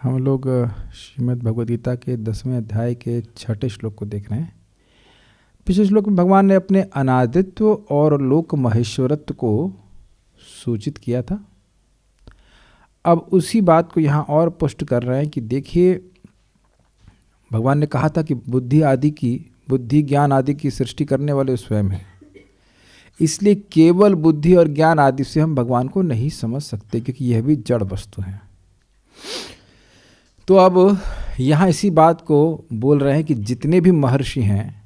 हम लोग श्रीमद् भगवद गीता के 10वें अध्याय के 6ठे श्लोक को देख रहे हैं। पिछले श्लोक में भगवान ने अपने अनादित्व और लोक महेश्वरत्व को सूचित किया था। अब उसी बात को यहाँ और पुष्ट कर रहे हैं कि देखिए, भगवान ने कहा था कि बुद्धि ज्ञान आदि की सृष्टि करने वाले स्वयं हैं। इसलिए केवल बुद्धि और ज्ञान आदि से हम भगवान को नहीं समझ सकते, क्योंकि यह भी जड़ वस्तु हैं। तो अब यहाँ इसी बात को बोल रहे हैं कि जितने भी महर्षि हैं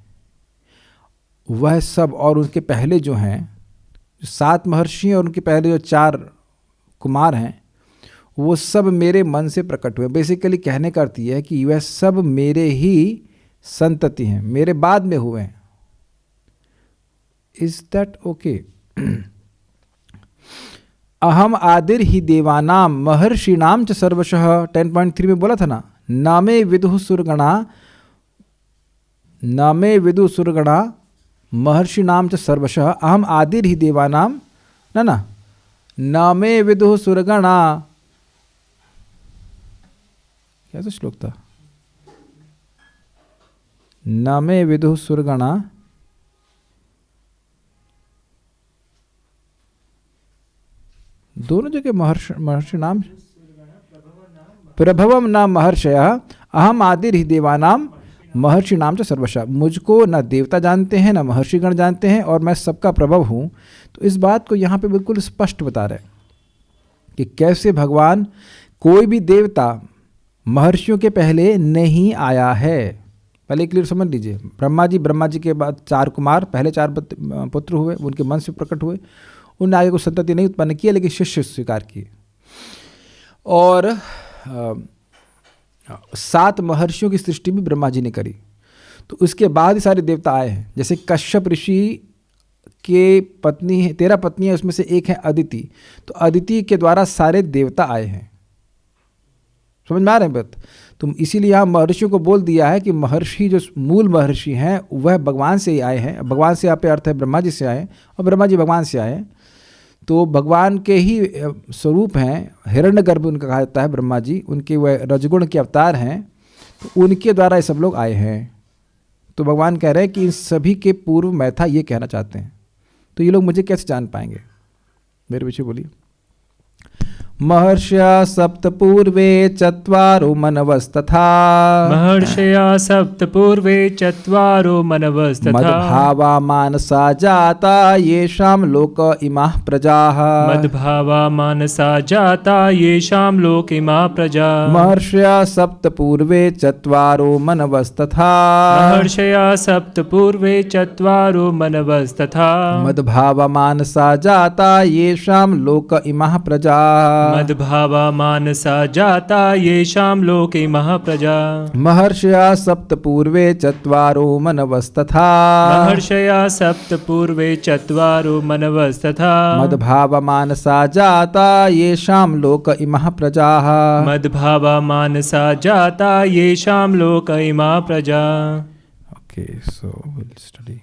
वह सब, और उनके पहले जो हैं 7 महर्षि हैं और उनके पहले जो 4 कुमार हैं, वो सब मेरे मन से प्रकट हुए। बेसिकली कहने का अर्थ यह है कि वह सब मेरे ही संतति हैं, मेरे बाद में हुए हैं। Is that okay? अहम आदिर ही देवानाम महर्षिणाम च सर्वशः 10.3 में बोला था ना, नामे विदुः सुरगणा महर्षिणाम च सर्वशः अहम आदिर ही देवानाम नामे विदुः सुरगणा। कैसा श्लोक था? नामे विदुः सुरगणा दोनों जगह महर्षि नाम प्रभवम नाम महर्षयः अहम आदिर ही देवानाम महर्षि नाम च सर्वशः। मुझको न देवता जानते हैं न महर्षिगण जानते हैं और मैं सबका प्रभव हूँ। तो इस बात को यहाँ पे बिल्कुल स्पष्ट बता रहे हैं कि कैसे भगवान, कोई भी देवता महर्षियों के पहले नहीं आया है। पहले क्लियर समझ लीजिए। ब्रह्मा जी के बाद 4 कुमार, पहले 4 पुत्र हुए, उनके मन से प्रकट हुए। उन्होंने आगे कोई संतति नहीं उत्पन्न किया, लेकिन शिष्य स्वीकार किए। और 7 महर्षियों की सृष्टि भी ब्रह्मा जी ने करी। तो उसके बाद ही सारे देवता आए हैं। जैसे कश्यप ऋषि के पत्नी है, 13 पत्नी है, उसमें से एक है अदिति। तो अदिति के द्वारा सारे देवता आए हैं। समझ में आ रहे हैं बात? तो इसीलिए यहाँ महर्षियों को बोल दिया है कि महर्षि जो मूल महर्षि हैं वह भगवान से ही आए हैं। भगवान से यहाँ पे अर्थ है ब्रह्मा जी से आए, और ब्रह्मा जी भगवान से आए। तो भगवान के ही स्वरूप हैं। हिरण्यगर्भ उनका कहा जाता है ब्रह्मा जी, उनके वह रजगुण के अवतार हैं। तो उनके द्वारा ये सब लोग आए हैं। तो भगवान कह रहे हैं कि इन सभी के पूर्व मैं था, ये कहना चाहते हैं। तो ये लोग मुझे कैसे जान पाएंगे? मेरे पीछे बोलिए। महर्षया सप्त पूर्वे चत्वारो मनवस्तथा मद्भावा मानसा जाता येषां लोक इमाः प्रजाः महर्षया सप्त पूर्वे चत्वारो मनवस्तथा मद्भावा मानसा जाता येषां लोक इमाः प्रजाः मद्भावा मानसा जाता येषां लोक इमाः प्रजाः महर्षया सप्त पूर्वे चत्वारो मनवस्तथा मद्भावा मानसा जाता येषां लोक इमाः प्रजाः ओके, सो विल स्टडी।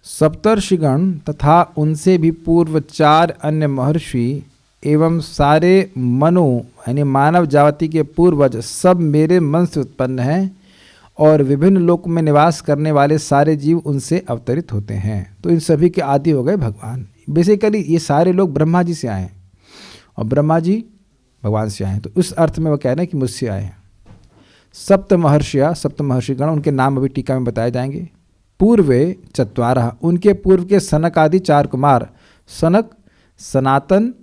सप्तर्षिगण तथा उनसे भी पूर्व 4 अन्य महर्षि एवं सारे मनो यानी मानव जाति के पूर्वज सब मेरे मन से उत्पन्न हैं, और विभिन्न लोक में निवास करने वाले सारे जीव उनसे अवतरित होते हैं। तो इन सभी के आदि हो गए भगवान। बेसिकली ये सारे लोग ब्रह्मा जी से आए हैं और ब्रह्मा जी भगवान से आए हैं। तो उस अर्थ में वो कह रहे हैं कि मुझसे आए हैं। सप्त महर्षिगण, उनके नाम अभी टीका में बताए जाएंगे। पूर्वे चत्वारः, उनके पूर्व के सनक आदि 4 कुमार, सनक, सनातन,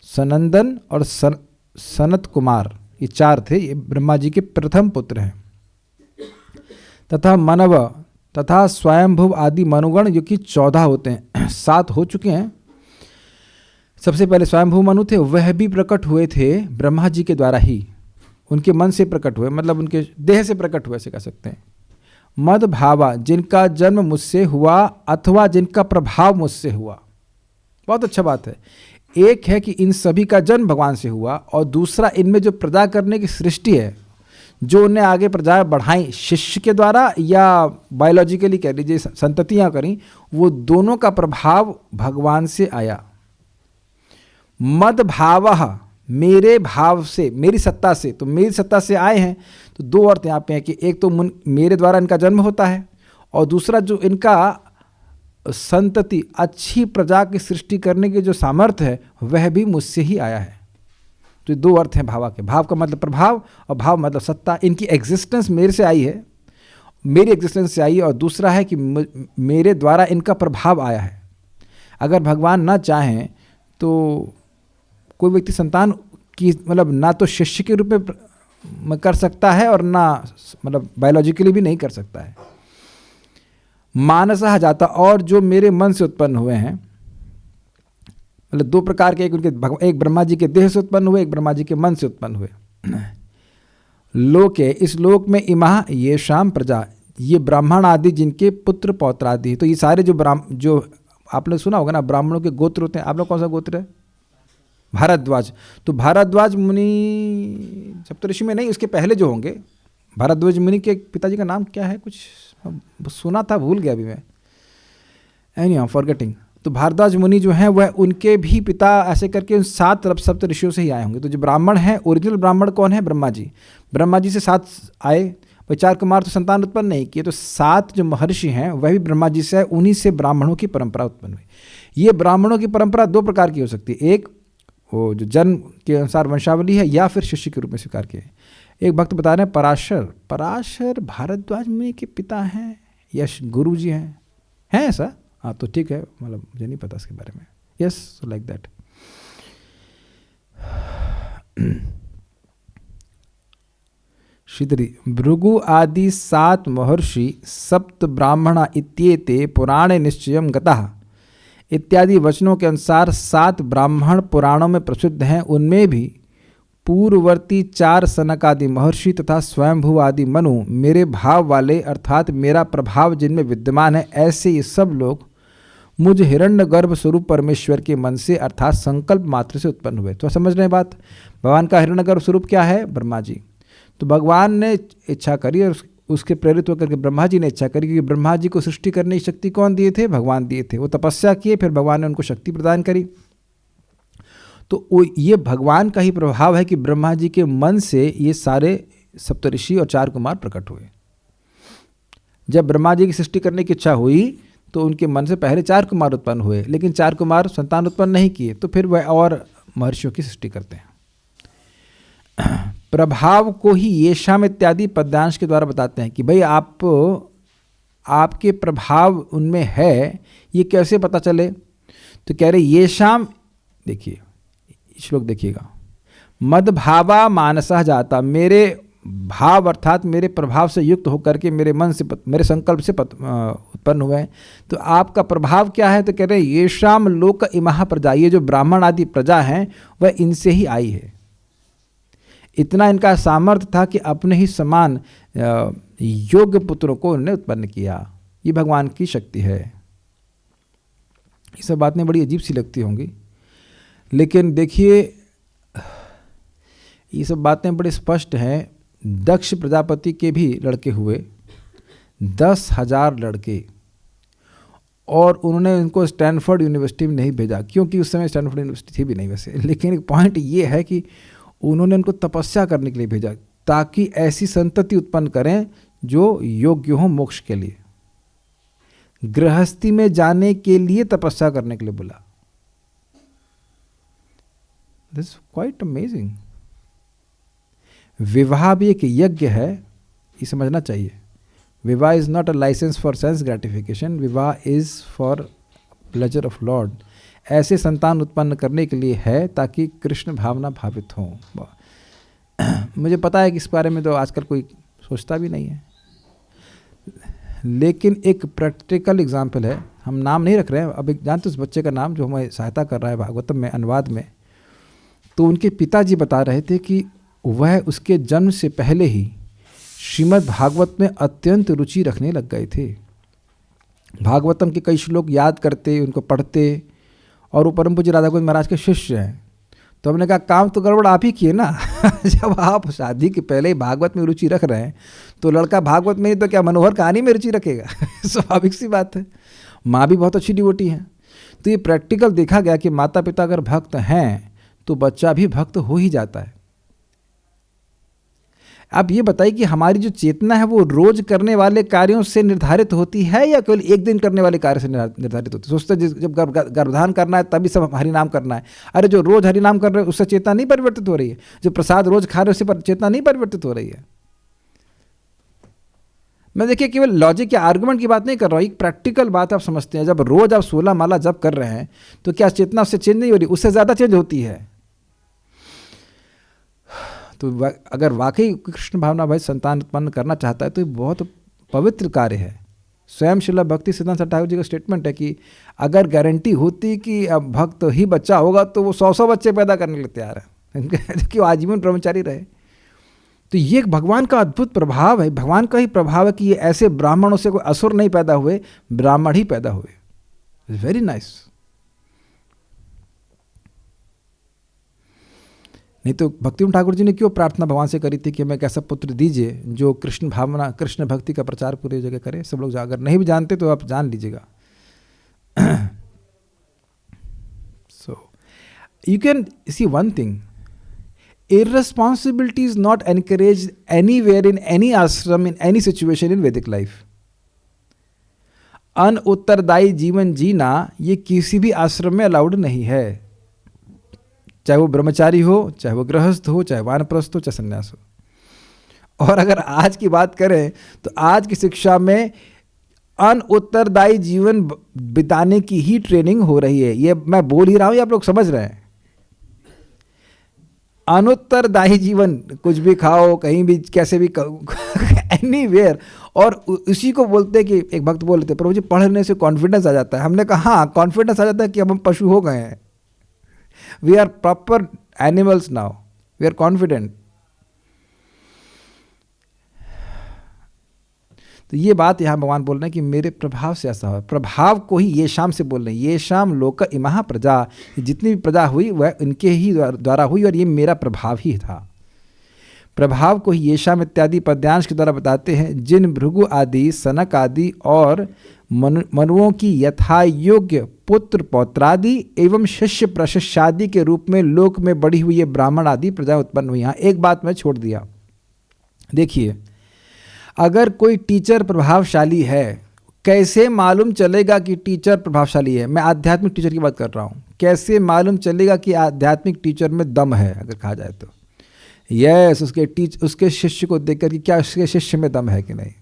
सनंदन और सनत कुमार, ये 4 थे। ये ब्रह्मा जी के प्रथम पुत्र हैं। तथा मनव तथा स्वयंभुव आदि मनुगण, जो कि 14 होते हैं। 7 हो चुके हैं। सबसे पहले स्वयंभुव मनु थे, वह भी प्रकट हुए थे ब्रह्मा जी के द्वारा ही। उनके मन से प्रकट हुए, मतलब उनके देह से प्रकट हुए, ऐसे कह सकते हैं। मद भावा, जिनका जन्म मुझसे हुआ अथवा जिनका प्रभाव मुझसे हुआ। बहुत अच्छा बात है। एक है कि इन सभी का जन्म भगवान से हुआ, और दूसरा इनमें जो प्रजा करने की सृष्टि है, जो उन्हें आगे प्रजा बढ़ाई शिष्य के द्वारा या बायोलॉजिकली कह लीजिए संततियाँ करी, वो दोनों का प्रभाव भगवान से आया। मद भावः, मेरे भाव से, मेरी सत्ता से, तो मेरी सत्ता से आए हैं। तो दो अर्थ यहाँ पे हैं कि एक तो मेरे द्वारा इनका जन्म होता है, और दूसरा जो इनका संतति, अच्छी प्रजा की सृष्टि करने की जो सामर्थ्य है वह भी मुझसे ही आया है। तो दो अर्थ हैं भावा के। भाव का मतलब प्रभाव और भाव मतलब सत्ता। इनकी एग्जिस्टेंस मेरे से आई है, मेरी एग्जिस्टेंस से आई है, और दूसरा है कि मेरे द्वारा इनका प्रभाव आया है। अगर भगवान ना चाहें तो कोई व्यक्ति संतान की मतलब ना तो शिष्य के रूप में कर सकता है और ना मतलब बायोलॉजिकली भी नहीं कर सकता है। मानसः जाता, और जो मेरे मन से उत्पन्न हुए हैं, मतलब दो प्रकार के, एक ब्रह्मा जी के देह से उत्पन्न हुए, एक ब्रह्मा जी के मन से उत्पन्न हुए। लोके, इस लोक में इमः ये शाम प्रजा, ये ब्राह्मण आदि जिनके पुत्र पौत्र आदि। तो ये सारे जो आपने सुना होगा ना ब्राह्मणों के गोत्र होते हैं। आप लोग कौन सा गोत्र है? भारद्वाज। तो भारद्वाज मुनि सप्तऋषि में नहीं, उसके पहले जो होंगे, भारद्वाज मुनि के पिताजी का नाम क्या है? कुछ सुना था, भूल गया अभी मैं, एनी फॉरगेटिंग। तो भारद्वाज मुनि जो हैं वह उनके भी पिता ऐसे करके उन 7 सप्त ऋषियों से ही आए होंगे। तो जो ब्राह्मण हैं, ओरिजिनल ब्राह्मण कौन है? ब्रह्मा जी। ब्रह्मा जी से 7 आए, भाई 4 कुमार तो संतान उत्पन्न नहीं किए, तो 7 जो महर्षि हैं वह भी ब्रह्मा जी से, उन्हीं से ब्राह्मणों की परंपरा उत्पन्न हुई। ये ब्राह्मणों की परंपरा 2 प्रकार की हो सकती है, एक वो जो जन्म के अनुसार वंशावली है, या फिर शिष्य के रूप में स्वीकार किए। एक भक्त बता रहे हैं पराशर भारद्वाज मुनि के पिता हैं या गुरु जी हैं ऐसा? हाँ तो ठीक है, मतलब मुझे नहीं पता इसके बारे में। Yes, like that. Shridhari, Bhrigu आदि 7 महर्षि सप्त ब्राह्मणा इत्येते पुराणे निश्चयं गतः इत्यादि वचनों के अनुसार 7 ब्राह्मण पुराणों में प्रसिद्ध हैं। उनमें भी पूर्ववर्ती 4 सनक आदि महर्षि तथा स्वयंभू आदि मनु मेरे भाव वाले, अर्थात मेरा प्रभाव जिनमें विद्यमान है, ऐसे ये सब लोग मुझ हिरण्यगर्भ स्वरूप परमेश्वर के मन से अर्थात संकल्प मात्र से उत्पन्न हुए। तो समझ रहे हैं बात? भगवान का हिरण्यगर्भ स्वरूप क्या है? ब्रह्मा जी। तो भगवान ने इच्छा करी और उसके प्रेरित होकर के ब्रह्मा जी ने इच्छा करी, क्योंकि ब्रह्मा जी को सृष्टि करने की शक्ति कौन दिए थे? भगवान दिए थे। वो तपस्या किए, फिर भगवान ने उनको शक्ति प्रदान करी। तो ये भगवान का ही प्रभाव है कि ब्रह्मा जी के मन से ये सारे सप्तऋषि और 4 कुमार प्रकट हुए। जब ब्रह्मा जी की सृष्टि करने की इच्छा हुई तो उनके मन से पहले 4 कुमार उत्पन्न हुए, लेकिन 4 कुमार संतान उत्पन्न नहीं किए, तो फिर वह और महर्षियों की सृष्टि करते हैं। प्रभाव को ही येषाम इत्यादि पद्यांश के द्वारा बताते हैं कि भाई आपके प्रभाव उनमें है, ये कैसे पता चले? तो कह रहे येषाम, देखिए श्लोक देखिएगा, मद भावा मानसः जाता, मेरे भाव अर्थात मेरे प्रभाव से युक्त होकर के मेरे मन से, मेरे संकल्प से उत्पन्न हुए हैं। तो आपका प्रभाव क्या है? तो कह रहे हैं येषाम लोक इमः प्रजा, ये जो ब्राह्मण आदि प्रजा हैं वह इनसे ही आई है। इतना इनका सामर्थ्य था कि अपने ही समान योग्य पुत्रों को उन्होंने उत्पन्न किया। ये भगवान की शक्ति है। ये सब बातें बड़ी अजीब सी लगती होंगी, लेकिन देखिए ये सब बातें बड़े स्पष्ट हैं। दक्ष प्रजापति के भी लड़के हुए, 10,000 लड़के, और उन्होंने उनको स्टैनफोर्ड यूनिवर्सिटी में नहीं भेजा, क्योंकि उस समय स्टैनफोर्ड यूनिवर्सिटी थी भी नहीं वैसे। लेकिन एक पॉइंट ये है कि उन्होंने उनको तपस्या करने के लिए भेजा, ताकि ऐसी संतति उत्पन्न करें जो योग्य हो मोक्ष के लिए। गृहस्थी में जाने के लिए तपस्या करने के लिए बोला। This quite amazing. विवाह भी एक यज्ञ है, ये समझना चाहिए। विवाह is not a license for sense gratification, विवाह is for pleasure of lord. ऐसे संतान उत्पन्न करने के लिए है ताकि कृष्ण भावना भावित हो। मुझे पता है कि इस बारे में तो आजकल कोई सोचता भी नहीं है, लेकिन एक प्रैक्टिकल एग्जाम्पल है। हम नाम नहीं रख रहे हैं, अब एक जानते उस बच्चे का नाम जो हमें सहायता कर रहा है भागवतम में अनुवाद में। तो उनके पिताजी बता रहे थे कि वह उसके जन्म से पहले ही श्रीमद् भागवत में अत्यंत रुचि रखने लग गए थे। भागवतम के कई श्लोक याद करते, उनको पढ़ते, और वो परम पूज्य राधा गोविंद महाराज के शिष्य हैं। तो हमने कहा काम तो गड़बड़ आप ही किए ना। जब आप शादी के पहले ही भागवत में रुचि रख रहे हैं, तो लड़का भागवत में नहीं तो क्या मनोहर कहानी में रुचि रखेगा? स्वाभाविक सी बात है। माँ भी बहुत अच्छी डिवोटी हैं। तो ये प्रैक्टिकल देखा गया कि माता पिता अगर भक्त हैं तो बच्चा भी भक्त हो ही जाता है। आप ये बताइए कि हमारी जो चेतना है वो रोज करने वाले कार्यों से निर्धारित होती है या केवल एक दिन करने वाले कार्य से निर्धारित होती है? सोचते हैं जब गर्भधान करना है तभी सब हरिनाम करना है। अरे जो रोज हरिनाम कर रहे हैं उससे चेतना नहीं परिवर्तित हो रही है? जो प्रसाद रोज खा रहे हैं उससे चेतना नहीं परिवर्तित हो रही है? मैं देखिए केवल लॉजिक या आर्गुमेंट की बात नहीं कर रहा हूँ, एक प्रैक्टिकल बात आप समझते हैं। जब रोज आप 16 माला जप कर रहे हैं तो क्या चेतना उससे चेंज नहीं हो रही? उससे ज़्यादा चेंज होती है। तो अगर वाकई कृष्ण भावना भाई संतान उत्पन्न करना चाहता है तो ये बहुत पवित्र कार्य है। स्वयं श्रील भक्ति सिद्धांत ठाकुर जी का स्टेटमेंट है कि अगर गारंटी होती कि अब भक्त ही बच्चा होगा तो वो 100 बच्चे पैदा करने के लिए तैयार है कि वो आजीवन ब्रह्मचारी रहे। तो ये एक भगवान का अद्भुत प्रभाव है, भगवान का ही प्रभाव है कि ये ऐसे ब्राह्मणों से कोई असुर नहीं पैदा हुए, ब्राह्मण ही पैदा हुए। It's very nice. नहीं तो भक्तिविनोद ठाकुर जी ने क्यों प्रार्थना भगवान से करी थी कि हमें एक ऐसा पुत्र दीजिए जो कृष्ण भावना, कृष्ण भक्ति का प्रचार पूरी जगह करे। सब लोग अगर नहीं भी जानते तो आप जान लीजिएगा। So you can see one thing, irresponsibility is not encouraged anywhere in any ashram, in any situation in Vedic life. अनउत्तरदायी जीवन जीना ये किसी भी आश्रम में अलाउड नहीं है, चाहे वो ब्रह्मचारी हो, चाहे वो गृहस्थ हो, चाहे वानप्रस्थ हो, चाहे संन्यास हो। और अगर आज की बात करें तो आज की शिक्षा में अनउत्तरदायी जीवन बिताने की ही ट्रेनिंग हो रही है। ये मैं बोल ही रहा हूँ, ये आप लोग समझ रहे हैं। अनुत्तरदायी जीवन, कुछ भी खाओ, कहीं भी, कैसे भी, एनीवेयर। और उसी को बोलते हैं कि एक भक्त बोलते हैं प्रभु जी पढ़ने से कॉन्फिडेंस आ जाता है। हमने कहा हाँ, कॉन्फिडेंस आ जाता है कि अब हम पशु हो गए हैं। We are proper animals now, we are confident. तो ये बात यहाँ भगवान बोल रहे हैं कि मेरे प्रभाव से ऐसा हो। प्रभाव को ही ये शाम से बोल रहे हैं, ये शाम लोक इमहा प्रजा, जितनी भी प्रजा हुई वह इनके ही द्वारा हुई और ये मेरा प्रभाव ही था। प्रभाव को ही ये शाम इत्यादि पद्यांश के द्वारा बताते हैं। जिन भृगु आदि, सनक आदि और मनुओं की यथा योग्य पुत्र पौत्रादि एवं शिष्य प्रशिष्यादि के रूप में लोक में बढ़ी हुई ये ब्राह्मण आदि प्रजा उत्पन्न हुई। यहाँ एक बात मैं छोड़ दिया, देखिए, अगर कोई टीचर प्रभावशाली है, कैसे मालूम चलेगा कि टीचर प्रभावशाली है? मैं आध्यात्मिक टीचर की बात कर रहा हूँ। कैसे मालूम चलेगा कि आध्यात्मिक टीचर में दम है? अगर कहा जाए तो यस, उसके शिष्य को देखकर कि क्या उसके शिष्य में दम है कि नहीं।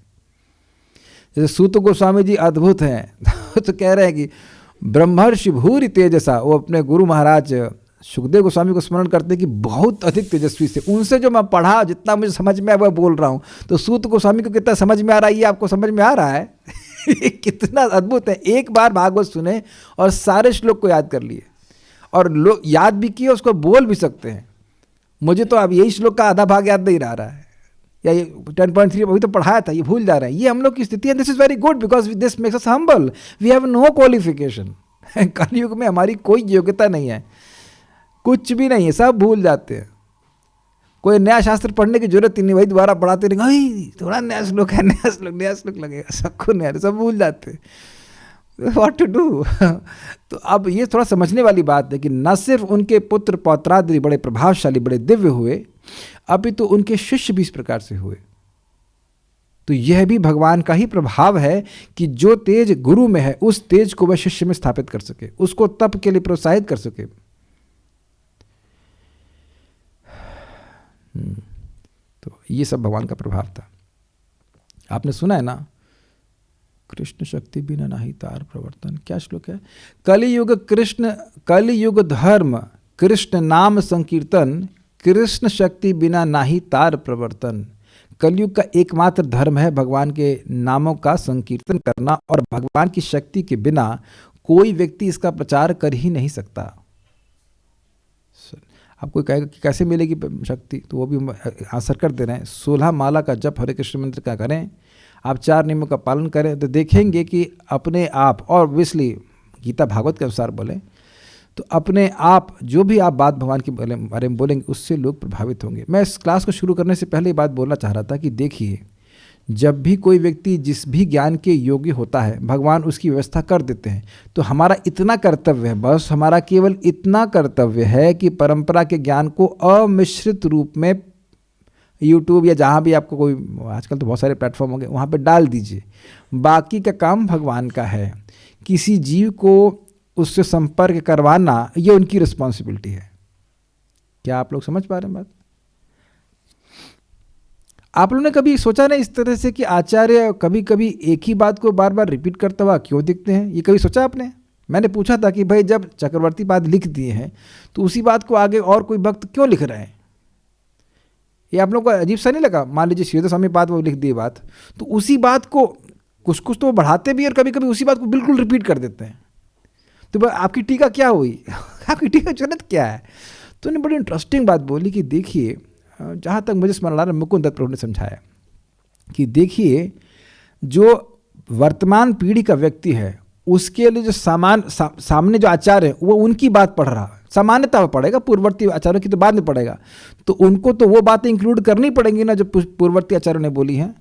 जैसे सूत गोस्वामी जी अद्भुत हैं तो कह रहे हैं कि ब्रह्मर्षि भूरि तेजसा, वो अपने गुरु महाराज सुखदेव गोस्वामी को स्मरण करते कि बहुत अधिक तेजस्वी से, उनसे जो मैं पढ़ा, जितना मुझे समझ में आया वह बोल रहा हूँ। तो सूत गोस्वामी को कितना समझ में आ रहा है, ये आपको समझ में आ रहा है कितना अद्भुत है। एक बार भागवत सुने और सारे श्लोक को याद कर लिए, और लोग याद भी किए, उसको बोल भी सकते हैं। मुझे तो अब यही श्लोक का आधा भाग याद नहीं रह रहा है, या ये 10.3 अभी तो पढ़ाया था, ये भूल जा रहा है। ये हम लोग की स्थिति है। This is very good because this makes us humble. We have no qualification. Kalyug में हमारी कोई योग्यता नहीं है, कुछ भी नहीं है, सब भूल जाते हैं। कोई नया शास्त्र पढ़ने की जरूरत ही नहीं, वही दोबारा पढ़ाते रहेंगे, थोड़ा नया श्लोक है, नया श्लोक लगेगा, सबको नया, सब भूल जाते हैं। What to do. तो अब ये थोड़ा समझने वाली बात है कि न सिर्फ उनके पुत्र पौत्रादि बड़े प्रभावशाली, बड़े दिव्य हुए, अभी तो उनके शिष्य भी इस प्रकार से हुए। तो यह भी भगवान का ही प्रभाव है कि जो तेज गुरु में है उस तेज को वह शिष्य में स्थापित कर सके, उसको तप के लिए प्रोत्साहित कर सके। तो ये सब भगवान का प्रभाव था। आपने सुना है ना, कृष्ण शक्ति बिना नाही तार प्रवर्तन। क्या श्लोक है? कलियुग धर्म कृष्ण नाम संकीर्तन, कृष्ण शक्ति बिना नाही तार प्रवर्तन। कलयुग का एकमात्र धर्म है भगवान के नामों का संकीर्तन करना, और भगवान की शक्ति के बिना कोई व्यक्ति इसका प्रचार कर ही नहीं सकता। आप कोई कहेगा कि कैसे मिलेगी शक्ति, तो वो भी आंसर कर दे रहे हैं। 16 माला का जप, हरे कृष्ण मंत्र का करें, आप 4 नियमों का पालन करें, तो देखेंगे कि अपने आप, और ऑब्वियसली गीता भागवत के अनुसार बोलें तो अपने आप जो भी आप बात भगवान के बारे में बोलेंगे उससे लोग प्रभावित होंगे। मैं इस क्लास को शुरू करने से पहले ये बात बोलना चाह रहा था कि देखिए, जब भी कोई व्यक्ति जिस भी ज्ञान के योग्य होता है, भगवान उसकी व्यवस्था कर देते हैं। तो हमारा इतना कर्तव्य है, बस हमारा केवल इतना कर्तव्य है कि परंपरा के ज्ञान को अमिश्रित रूप में यूट्यूब या जहाँ भी आपको कोई, आजकल तो बहुत सारे प्लेटफॉर्म हो गए, वहाँ पे डाल दीजिए। बाकी का काम भगवान का है। किसी जीव को उससे संपर्क करवाना ये उनकी रिस्पॉन्सिबिलिटी है। क्या आप लोग समझ पा रहे हैं बात? आप लोगों ने कभी सोचा नहीं इस तरह से कि आचार्य कभी कभी एक ही बात को बार बार रिपीट करता हुआ क्यों दिखते हैं? ये कभी सोचा आपने? मैंने पूछा था कि भाई जब चक्रवर्ती पाद लिख दिए हैं तो उसी बात को आगे और कोई भक्त क्यों लिख रहे हैं? ये आप लोगों को अजीब सा नहीं लगा? मान लीजिए श्रीधर स्वामी पाद वो लिख दिए बात, तो उसी बात को कुछ कुछ तो बढ़ाते भी और कभी कभी उसी बात को बिल्कुल रिपीट कर देते हैं। तो आपकी टीका क्या हुई? आपकी टीका जन्नत क्या है? तो उन्होंने बड़ी इंटरेस्टिंग बात बोली कि देखिए, जहाँ तक मुझे स्मरण आ रहा है, मुकुंद दत्त प्रभु ने समझाया कि देखिए, जो वर्तमान पीढ़ी का व्यक्ति है उसके लिए जो सामने जो आचार्य है वो उनकी बात पढ़ रहा है, सामान्यतः पढ़ेगा, पूर्ववर्ती आचार्यों की तो बाद में पढ़ेगा। तो उनको तो वो बातें इंक्लूड करनी पड़ेंगी ना जो पूर्ववर्ती आचार्यों ने बोली हैं।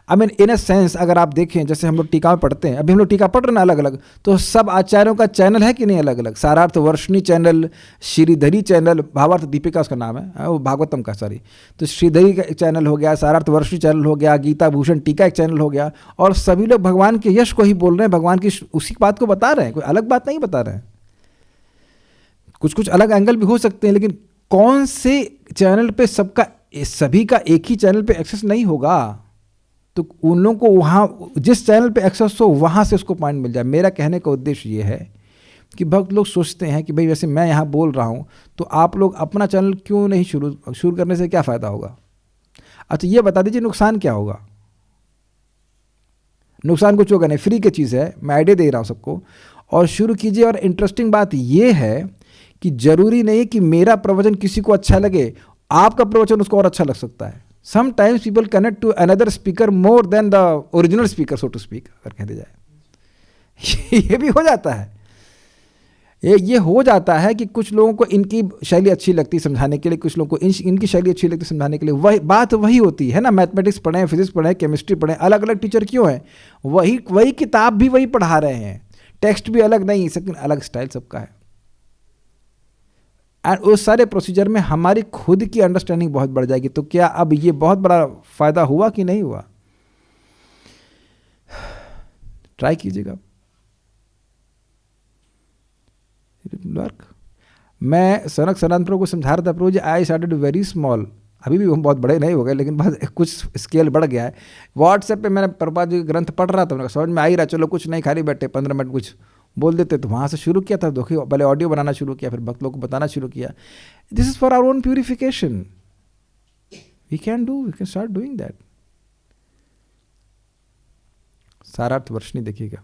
I mean in a sense अगर आप देखें, जैसे हम लोग टीका में पढ़ते हैं, अभी हम लोग टीका पढ़ रहे हैं ना अलग अलग, तो सब आचार्यों का चैनल है कि नहीं अलग अलग? सारार्थ वर्षिणी चैनल, श्रीधरी चैनल, भावार्थ दीपिका उसका नाम है, वो भागवतम का, सॉरी। तो श्रीधरी का एक चैनल हो गया, सारार्थ वर्षिणी चैनल हो गया, गीता भूषण टीका एक चैनल हो गया, और सभी लोग भगवान के यश को ही बोल रहे हैं, भगवान की उसी बात को बता रहे हैं, कोई अलग बात नहीं बता रहे हैं। कुछ कुछ अलग एंगल भी हो सकते हैं, लेकिन कौन से चैनल पे सबका, सभी का एक ही चैनल पे एक्सेस नहीं होगा। तो उन लोगों को वहाँ जिस चैनल पे एक्सेस हो वहाँ से उसको पॉइंट मिल जाए। मेरा कहने का उद्देश्य ये है कि भक्त लोग सोचते हैं कि भाई वैसे मैं यहाँ बोल रहा हूँ तो आप लोग अपना चैनल क्यों नहीं शुरू करने से क्या फ़ायदा होगा? अच्छा ये बता दीजिए नुकसान क्या होगा? नुकसान कुछ होगा नहीं, फ्री की चीज़ है, मैं आइडिया दे रहा हूँ सबको, और शुरू कीजिए। और इंटरेस्टिंग बात ये है कि ज़रूरी नहीं कि मेरा प्रवचन किसी को अच्छा लगे, आपका प्रवचन उसको और अच्छा लग सकता है। Sometimes people connect to another speaker more than the original speaker, so to speak, अगर कह दिया जाए। ये भी हो जाता है, ये हो जाता है कि कुछ लोगों को इनकी शैली अच्छी लगती है समझाने के लिए, कुछ लोगों को इनकी शैली अच्छी लगती है समझाने के लिए। वही बात वही होती है ना, मैथमेटिक्स पढ़ें, फिजिक्स पढ़ें, केमिस्ट्री पढ़ें, अलग अलग टीचर क्यों हैं? वही किताब भी वही पढ़ा रहे हैं, टेक्स्ट भी अलग नहीं, लेकिन अलग स्टाइल सबका है। एंड उस सारे प्रोसीजर में हमारी खुद की अंडरस्टैंडिंग बहुत बढ़ जाएगी। तो क्या अब ये बहुत बड़ा फ़ायदा हुआ कि नहीं हुआ? ट्राई कीजिएगा। वर्क। मैं सनक सनातन प्रभु को समझा रहा था, प्रभु जी आई स्टार्टेड वेरी स्मॉल, अभी भी हम बहुत बड़े नहीं हो गए, लेकिन बहुत कुछ स्केल बढ़ गया है। व्हाट्सएप पे मैंने प्रभुपाद जी ग्रंथ पढ़ रहा था, मैंने समझ में आ ही रहा, चलो कुछ नहीं, खाली बैठे 15 मिनट कुछ बोल देते, तो वहाँ से शुरू किया था। देखिए पहले ऑडियो बनाना शुरू किया, फिर भक्त लोग को बताना शुरू किया। This is for our own purification, we can start doing that. Sarartha Varshini देखिएगा,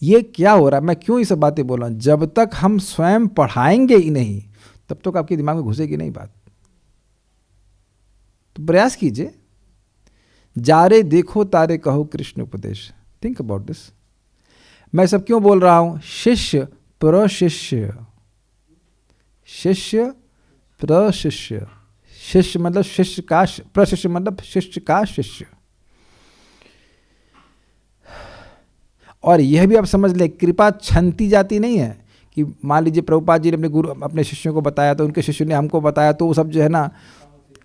ये क्या हो रहा है, मैं क्यों ये सब बातें बोल रहा हूँ? जब तक हम स्वयं पढ़ाएंगे ही नहीं तब तक आपके दिमाग में घुसेगी नहीं बात। तो प्रयास कीजिए, जारे देखो तारे कहो कृष्ण उपदेश। Think about this. मैं सब क्यों बोल रहा हूं? शिष्य प्रशिष्य, शिष्य प्रशिष्य, शिष्य मतलब शिष्य का, प्रशिष्य मतलब शिष्य का शिष्य। और यह भी आप समझ ले, कृपा छनती जाती नहीं है कि मान लीजिए प्रभुपाद जी ने अपने गुरु अपने शिष्यों को बताया तो उनके शिष्यों ने हमको बताया तो वो सब जो है ना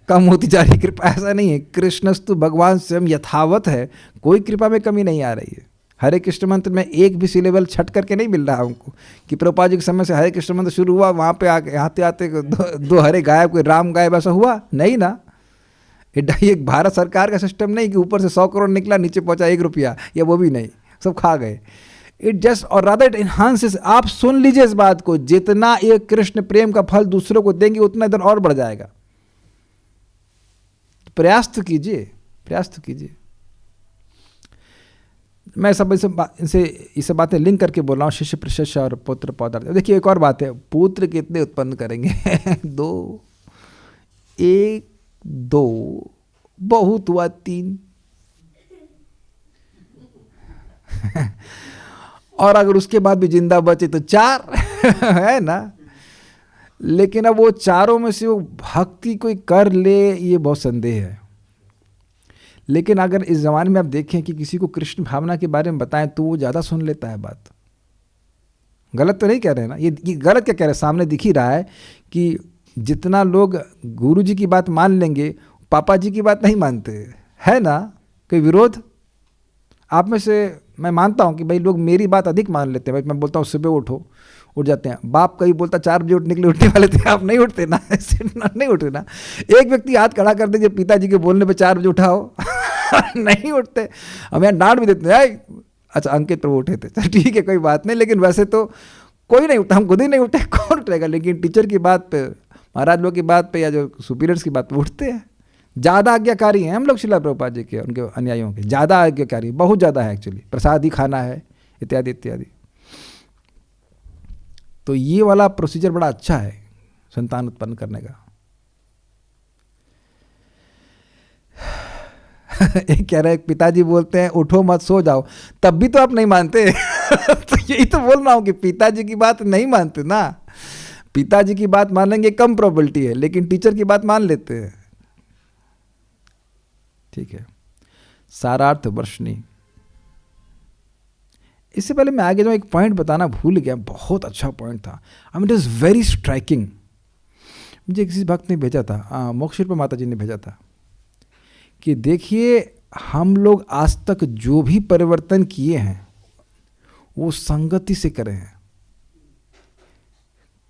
कम होती जा रही कृपा। ऐसा नहीं है, कृष्णस्तु भगवान स्वयं यथावत है, कोई कृपा में कमी नहीं आ रही है। हरे कृष्ण मंत्र में एक भी सिलेबल छट करके नहीं मिल रहा हमको कि प्रभुपाद जी के समय से हरे कृष्ण मंत्र शुरू हुआ, वहाँ पे आके आते आते दो हरे गायब, कोई राम गायब, ऐसा हुआ नहीं ना। ये भारत सरकार का सिस्टम नहीं कि ऊपर से 100 करोड़ निकला नीचे पहुँचा 1 रुपया, या वो भी नहीं, सब खा गए। इट जस्ट और रादर इट एनहांसेस। आप सुन लीजिए इस बात को, जितना ये कृष्ण प्रेम का फल दूसरों को देंगे उतना इधर और बढ़ जाएगा। प्रयास तो कीजिए, प्रयास तो कीजिए। मैं सब इनसे ये सब बातें लिंक करके बोल रहा हूँ, शिष्य प्रशिष्य और पुत्र पौदार्थ। देखिए एक और बात है, पुत्र कितने उत्पन्न करेंगे? 2, 1, 2, बहुत हुआ 3 और अगर उसके बाद भी जिंदा बचे तो 4 है ना। लेकिन अब वो चारों में से वो भक्ति कोई कर ले, ये बहुत संदेह है। लेकिन अगर इस ज़माने में आप देखें कि किसी को कृष्ण भावना के बारे में बताएं तो वो ज़्यादा सुन लेता है बात। गलत तो नहीं कह रहे हैं ना, ये गलत क्या कह रहे हैं, सामने दिख ही रहा है कि जितना लोग गुरु जी की बात मान लेंगे पापा जी की बात नहीं मानते, है ना? कोई विरोध? आप में से मैं मानता हूँ कि भाई लोग मेरी बात अधिक मान लेते हैं। भाई मैं बोलता हूँ सुबह उठो, उठ जाते हैं। बाप कभी बोलता 4 बजे उठने के लिए उठने वाले थे, आप नहीं उठते ना, ऐसे नहीं उठते ना। एक व्यक्ति हाथ खड़ा कर दीजिए पिताजी के बोलने पे 4 बजे उठाओ नहीं उठते। हम यहाँ डांट भी देते हैं, अच्छा अंकित प्रभु उठे थे, चल ठीक है कोई बात नहीं, लेकिन वैसे तो कोई नहीं उठा, हम खुद ही नहीं उठे, कौन उठेगा? लेकिन टीचर की बात पे, महाराज लोग की बात पे या जो सुपीरियर्स की बात पे उठते हैं। ज़्यादा आज्ञाकारी हैं हम लोग शिला प्रभुपाद जी के, उनके अनुयायियों के ज़्यादा आज्ञाकारी, बहुत ज़्यादा है एक्चुअली। प्रसाद ही खाना है इत्यादि इत्यादि। तो ये वाला प्रोसीजर बड़ा अच्छा है संतान उत्पन्न करने का। एक कह रहे हैं पिताजी बोलते हैं उठो मत सो जाओ, तब भी तो आप नहीं मानते तो यही तो बोल रहा हूं कि पिताजी की बात नहीं मानते ना। पिताजी की बात मानेंगे कम प्रोबेबिलिटी है, लेकिन टीचर की बात मान लेते हैं। ठीक है, सारार्थ वर्षणी। इससे पहले मैं आगे जो एक पॉइंट बताना भूल गया, बहुत अच्छा पॉइंट था, I mean it is very striking. मुझे किसी भक्त ने भेजा था, मोक्ष रूपा माता जी ने भेजा था कि देखिए हम लोग आज तक जो भी परिवर्तन किए हैं वो संगति से करे हैं।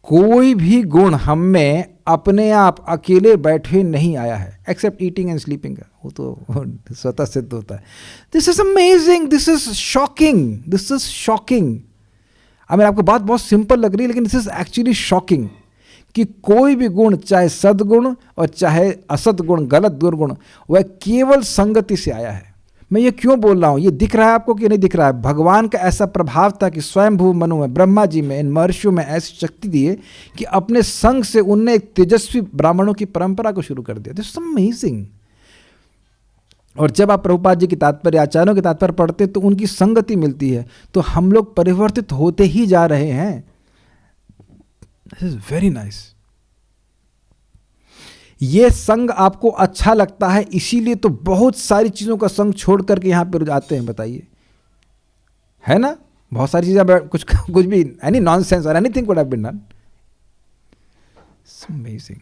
कोई भी गुण हम में अपने आप अकेले बैठे नहीं आया है, एक्सेप्ट ईटिंग एंड स्लीपिंग का, वो तो स्वतः सिद्ध होता है। This is amazing, this is shocking, this is shocking. I mean आपको बात बहुत सिंपल लग रही है, लेकिन दिस इज एक्चुअली शॉकिंग कि कोई भी गुण, चाहे सद्गुण और चाहे असद्गुण, गलत दुर्गुण, वह केवल संगति से आया है। मैं ये क्यों बोल रहा हूँ, ये दिख रहा है आपको कि नहीं दिख रहा है? भगवान का ऐसा प्रभाव था कि स्वयंभू मनु में, ब्रह्मा जी में, इन महर्षियों में ऐसी शक्ति दिए कि अपने संग से उनने एक तेजस्वी ब्राह्मणों की परंपरा को शुरू कर दिया। This is amazing. और जब आप प्रभुपाद जी की तात्पर्य, आचार्यों के तात्पर्य पढ़ते तो उनकी संगति मिलती है, तो हम लोग परिवर्तित होते ही जा रहे हैं। This is very nice. ये संग आपको अच्छा लगता है, इसीलिए तो बहुत सारी चीजों का संग छोड़ करके यहां पर आते हैं, बताइए, है ना? बहुत सारी चीजें, कुछ भी एनी नॉनसेंस और anything could have been done. Amazing.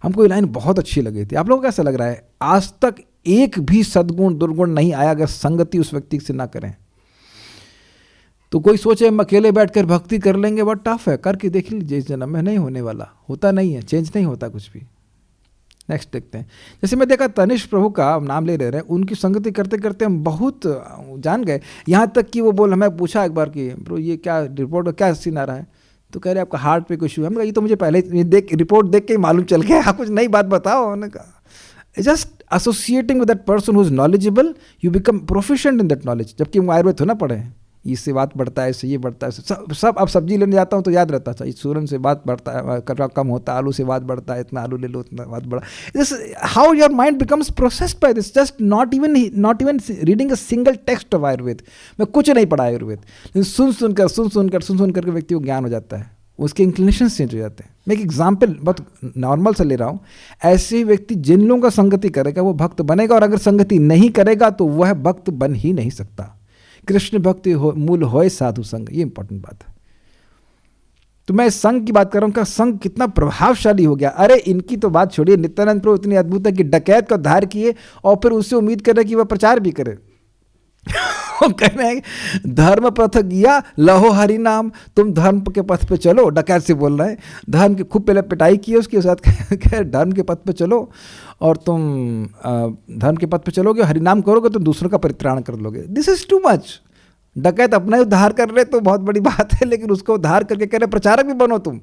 हमको ये लाइन बहुत अच्छी लगी थी। आप लोगों को कैसा लग रहा है? आज तक एक भी सद्गुण दुर्गुण नहीं आया अगर संगति उस व्यक्ति से ना करें। तो कोई सोचे हम अकेले बैठकर भक्ति कर लेंगे, बहुत टफ है। करके देख लीजिए, इस जन्म में नहीं होने वाला, होता नहीं है, चेंज नहीं होता कुछ भी। नेक्स्ट देखते हैं। जैसे मैं देखा तनिष्क प्रभु का, हम नाम ले रहे हैं, उनकी संगति करते करते हम बहुत जान गए। यहाँ तक कि वो बोल, हमें पूछा एक बार कि ब्रो ये क्या रिपोर्ट, क्या सीन आ रहा है? तो कह रहे आपका हार्ट पे कुछ इशू है। हमने कहा ये तो मुझे पहले रिपोर्ट देख के ही मालूम चल गया, आप कुछ नई बात बताओ। उन्होंने कहा just associating with that person who is knowledgeable, you become proficient in that knowledge. जबकि हम आयुर्वेद थोड़ा ना पढ़े हैं, इससे बात बढ़ता है, इससे ये बढ़ता है, सब अब सब्जी लेने जाता हूँ तो याद रहता है, सूरन से बात बढ़ता है, कटरा कम होता है, आलू से बात बढ़ता है, इतना आलू ले लो, इतना बात बढ़ा। This how your mind becomes processed by this, just not even reading a single text of Ayurveda. मैं कुछ नहीं पढ़ा आयुर्वेद, लेकिन सुन सुन कर व्यक्ति को ज्ञान हो जाता है, उसके इंक्लिनेशन चेंज हो जाते हैं। मैं एक एग्जाम्पल बहुत नॉर्मल से ले रहा हूँ। ऐसे व्यक्ति जिन लोगों का संगति करेगा वो भक्त बनेगा, और अगर संगति नहीं करेगा तो वह भक्त बन ही नहीं सकता। कृष्ण भक्ति मूल होए साधु संग, ये इंपॉर्टेंट बात है। तो मैं संघ की बात कर रहा हूँ कि संघ कितना प्रभावशाली हो गया। अरे इनकी तो बात छोड़िए, नित्यानंद प्रभु इतनी अद्भुत है कि डकैत का उद्धार किए और फिर उससे उम्मीद कर रहे कि वह प्रचार भी करे। वो कह रहे हैं धर्म पथ गया लहो हरि नाम, तुम धर्म के पथ पे चलो। डकैत से बोल रहे हैं, धर्म की खूब पहले पिटाई की उसके साथ, कह धर्म के पथ पे चलो और तुम धर्म के पथ पे चलोगे, हरिनाम करोगे तो दूसरों का परित्राण कर लोगे। This is too much. डकैत अपना ही उद्धार कर रहे तो बहुत बड़ी बात है, लेकिन उसको उद्धार करके कह रहे प्रचारक भी बनो, तुम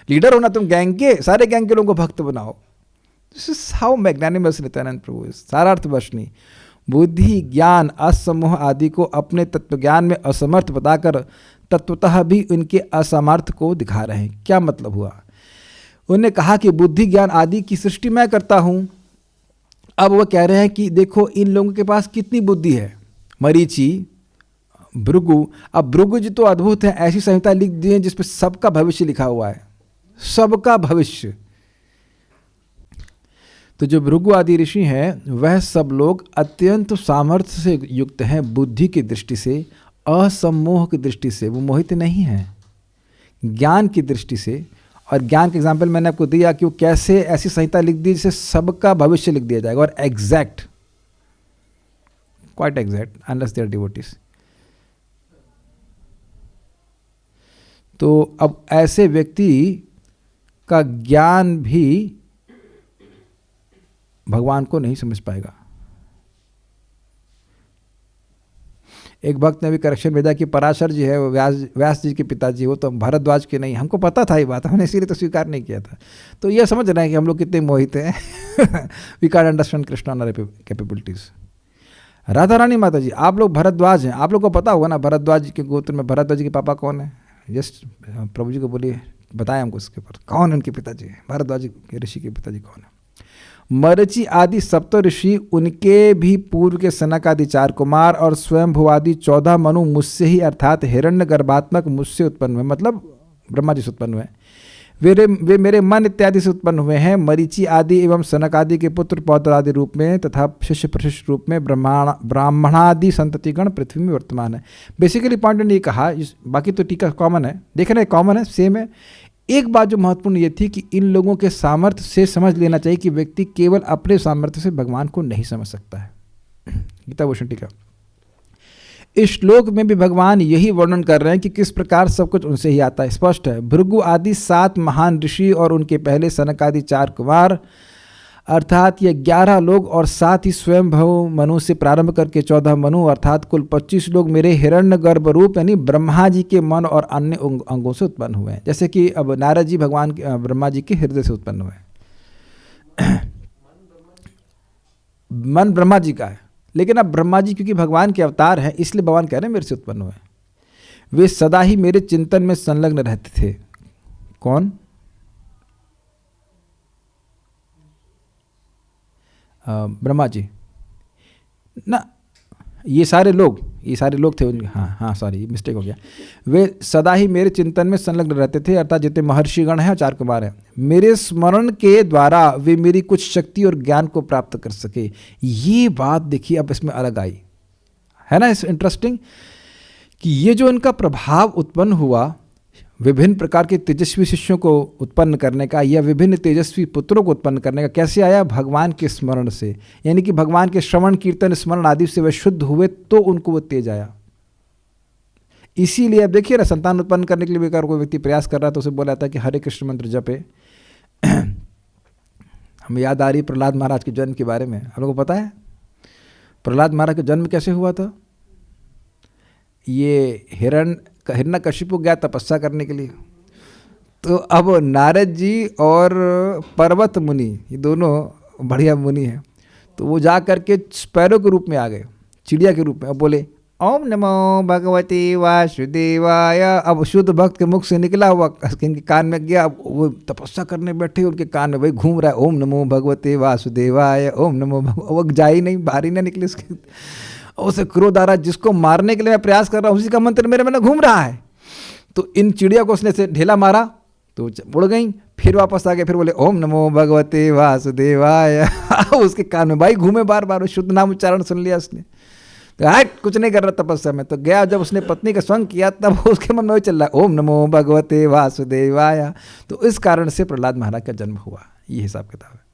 लीडर होना, तुम गैंग के सारे गैंग के लोगों को भक्त बनाओ। This is how magnanimous Nityananda Prabhu is. Sarartha Varshini. बुद्धि ज्ञान असमूह आदि को अपने तत्व ज्ञान में असमर्थ बताकर तत्वतः भी उनके असमर्थ को दिखा रहे हैं। क्या मतलब हुआ? उन्होंने कहा कि बुद्धि ज्ञान आदि की सृष्टि मैं करता हूं। अब वह कह रहे हैं कि देखो इन लोगों के पास कितनी बुद्धि है। मरीचि, भृगु। अब भृगु जी तो अद्भुत है, ऐसी संहिता लिख दी है जिसपे सबका भविष्य लिखा हुआ है, सबका भविष्य। तो जो भृगु आदि ऋषि हैं वह सब लोग अत्यंत सामर्थ्य से युक्त हैं, बुद्धि की दृष्टि से, असम्मोह की दृष्टि से, वो मोहित नहीं हैं, ज्ञान की दृष्टि से। और ज्ञान का एग्जाम्पल मैंने आपको दिया कि वो कैसे ऐसी संहिता लिख दी जिससे सबका भविष्य लिख दिया जाएगा, और exact, quite exact, unless they are devotees. तो अब ऐसे व्यक्ति का ज्ञान भी भगवान को नहीं समझ पाएगा। एक भक्त ने भी करेक्शन भेजा कि पराशर जी है वो व्यास जी के पिताजी, वो तो भारद्वाज के नहीं। हमको पता था ये बात, हमने इसीलिए तो स्वीकार नहीं किया था। तो ये समझ रहे हैं कि हम लोग कितने मोहित हैं। We can understand Krishna capabilities. Radha Rani माता जी, आप लोग भरद्वाज हैं, आप लोग को पता होगा ना भरद्वाज जी के गोत्र में भरद्वाज जी के पापा कौन है? जस्ट प्रभु जी को बोलिए, बताएं हमको इसके ऊपर कौन उनके पिताजी हैं, भारद्वाज के ऋषि के पिताजी कौन है? मरीचि आदि सप्त ऋषि, उनके भी पूर्व के सनक आदि 4 कुमार और स्वयंभू आदि 14 मनु मुझसे ही अर्थात हिरण्य गर्भात्मक मुझसे उत्पन्न हुए, मतलब ब्रह्मा जी से उत्पन्न हुए। वे मेरे मन इत्यादि से उत्पन्न हुए हैं। मरीचि आदि एवं सनक आदि के पुत्र पौत्र आदि रूप में तथा शिष्य प्रशिष्य रूप में ब्राह्मणादि संततिगण पृथ्वी में वर्तमान है। बेसिकली पॉइंट ने ये कहा, बाकी तो टीका कॉमन है, देख रहे हैं कॉमन है, सेम है। एक बात जो महत्वपूर्ण ये थी कि इन लोगों के सामर्थ्य से समझ लेना चाहिए कि व्यक्ति केवल अपने सामर्थ्य से भगवान को नहीं समझ सकता है। गीता भूषण टीका। इस श्लोक में भी भगवान यही वर्णन कर रहे हैं कि किस प्रकार सब कुछ उनसे ही आता है। स्पष्ट है, भृगु आदि 7 महान ऋषि और उनके पहले सनक आदि 4 कुमार, अर्थात ये 11 लोग और साथ ही स्वयंभू मनु से प्रारंभ करके 14 मनु अर्थात कुल 25 लोग मेरे हिरण्य गर्भ रूप यानी ब्रह्मा जी के मन और अन्य अंगों से उत्पन्न हुए हैं। जैसे कि अब नारद जी भगवान ब्रह्मा जी के हृदय से उत्पन्न हुए हैं। मन ब्रह्मा जी का है, लेकिन अब ब्रह्मा जी क्योंकि भगवान के अवतार हैं इसलिए भगवान कह रहे हैं मेरे से उत्पन्न हुए। वे सदा ही मेरे चिंतन में संलग्न रहते थे। कौन? ब्रह्मा जी ना, ये सारे लोग थे उनके, हाँ सॉरी मिस्टेक हो गया। वे सदा ही मेरे चिंतन में संलग्न रहते थे, अर्थात जितने महर्षिगण हैं 4 कुमार हैं, मेरे स्मरण के द्वारा वे मेरी कुछ शक्ति और ज्ञान को प्राप्त कर सके। ये बात देखिए अब इसमें अलग आई है ना, इस इंटरेस्टिंग कि ये जो इनका प्रभाव उत्पन्न हुआ विभिन्न प्रकार के तेजस्वी शिष्यों को उत्पन्न करने का या विभिन्न तेजस्वी पुत्रों को उत्पन्न करने का, कैसे आया? भगवान के स्मरण से, यानी कि भगवान के श्रवण कीर्तन स्मरण आदि से वे शुद्ध हुए तो उनको वो तेज आया। इसीलिए अब देखिए ना, संतान उत्पन्न करने के लिए अगर कोई व्यक्ति प्रयास कर रहा है तो उसे बोला जाता है कि हरे कृष्ण मंत्र जपे। हमें याद आ रही प्रहलाद महाराज के जन्म के बारे में। हम लोगों को पता है प्रहलाद महाराज का जन्म कैसे हुआ था? ये हिरण्यकशिपु गया तपस्या करने के लिए, तो अब नारद जी और पर्वत मुनि, ये दोनों बढ़िया मुनि हैं, तो वो जा करके स्पैरो के रूप में आ गए, चिड़िया के रूप में, अब बोले ओम नमो भगवते वासुदेवाय। अब शुद्ध भक्त के मुख से निकला हुआ इनके कान में गया, अब वो तपस्या करने बैठे उनके कान में वही घूम रहा है, ओम नमो भगवते वासुदेवाय, ओम नमो वो जा ही नहीं, बाहर ही ना निकले उसके। उसे क्रोध आ रहा, जिसको मारने के लिए मैं प्रयास कर रहा हूँ उसी का मंत्र मेरे में घूम रहा है। तो इन चिड़िया को उसने से ढेला मारा तो उड़ गई, फिर वापस आ गए, फिर बोले ओम नमो भगवते वासुदेवाय। उसके कान में भाई घूमे बार बार, शुद्ध नाम उच्चारण सुन लिया उसने, तो कुछ नहीं कर रहा तपस्या में। तो गया जब उसने पत्नी का संग किया तब उसके मन में वही चल रहा है ओम नमो भगवते वासुदेवाय। तो इस कारण से प्रहलाद महाराज का जन्म हुआ, ये हिसाब किताब है।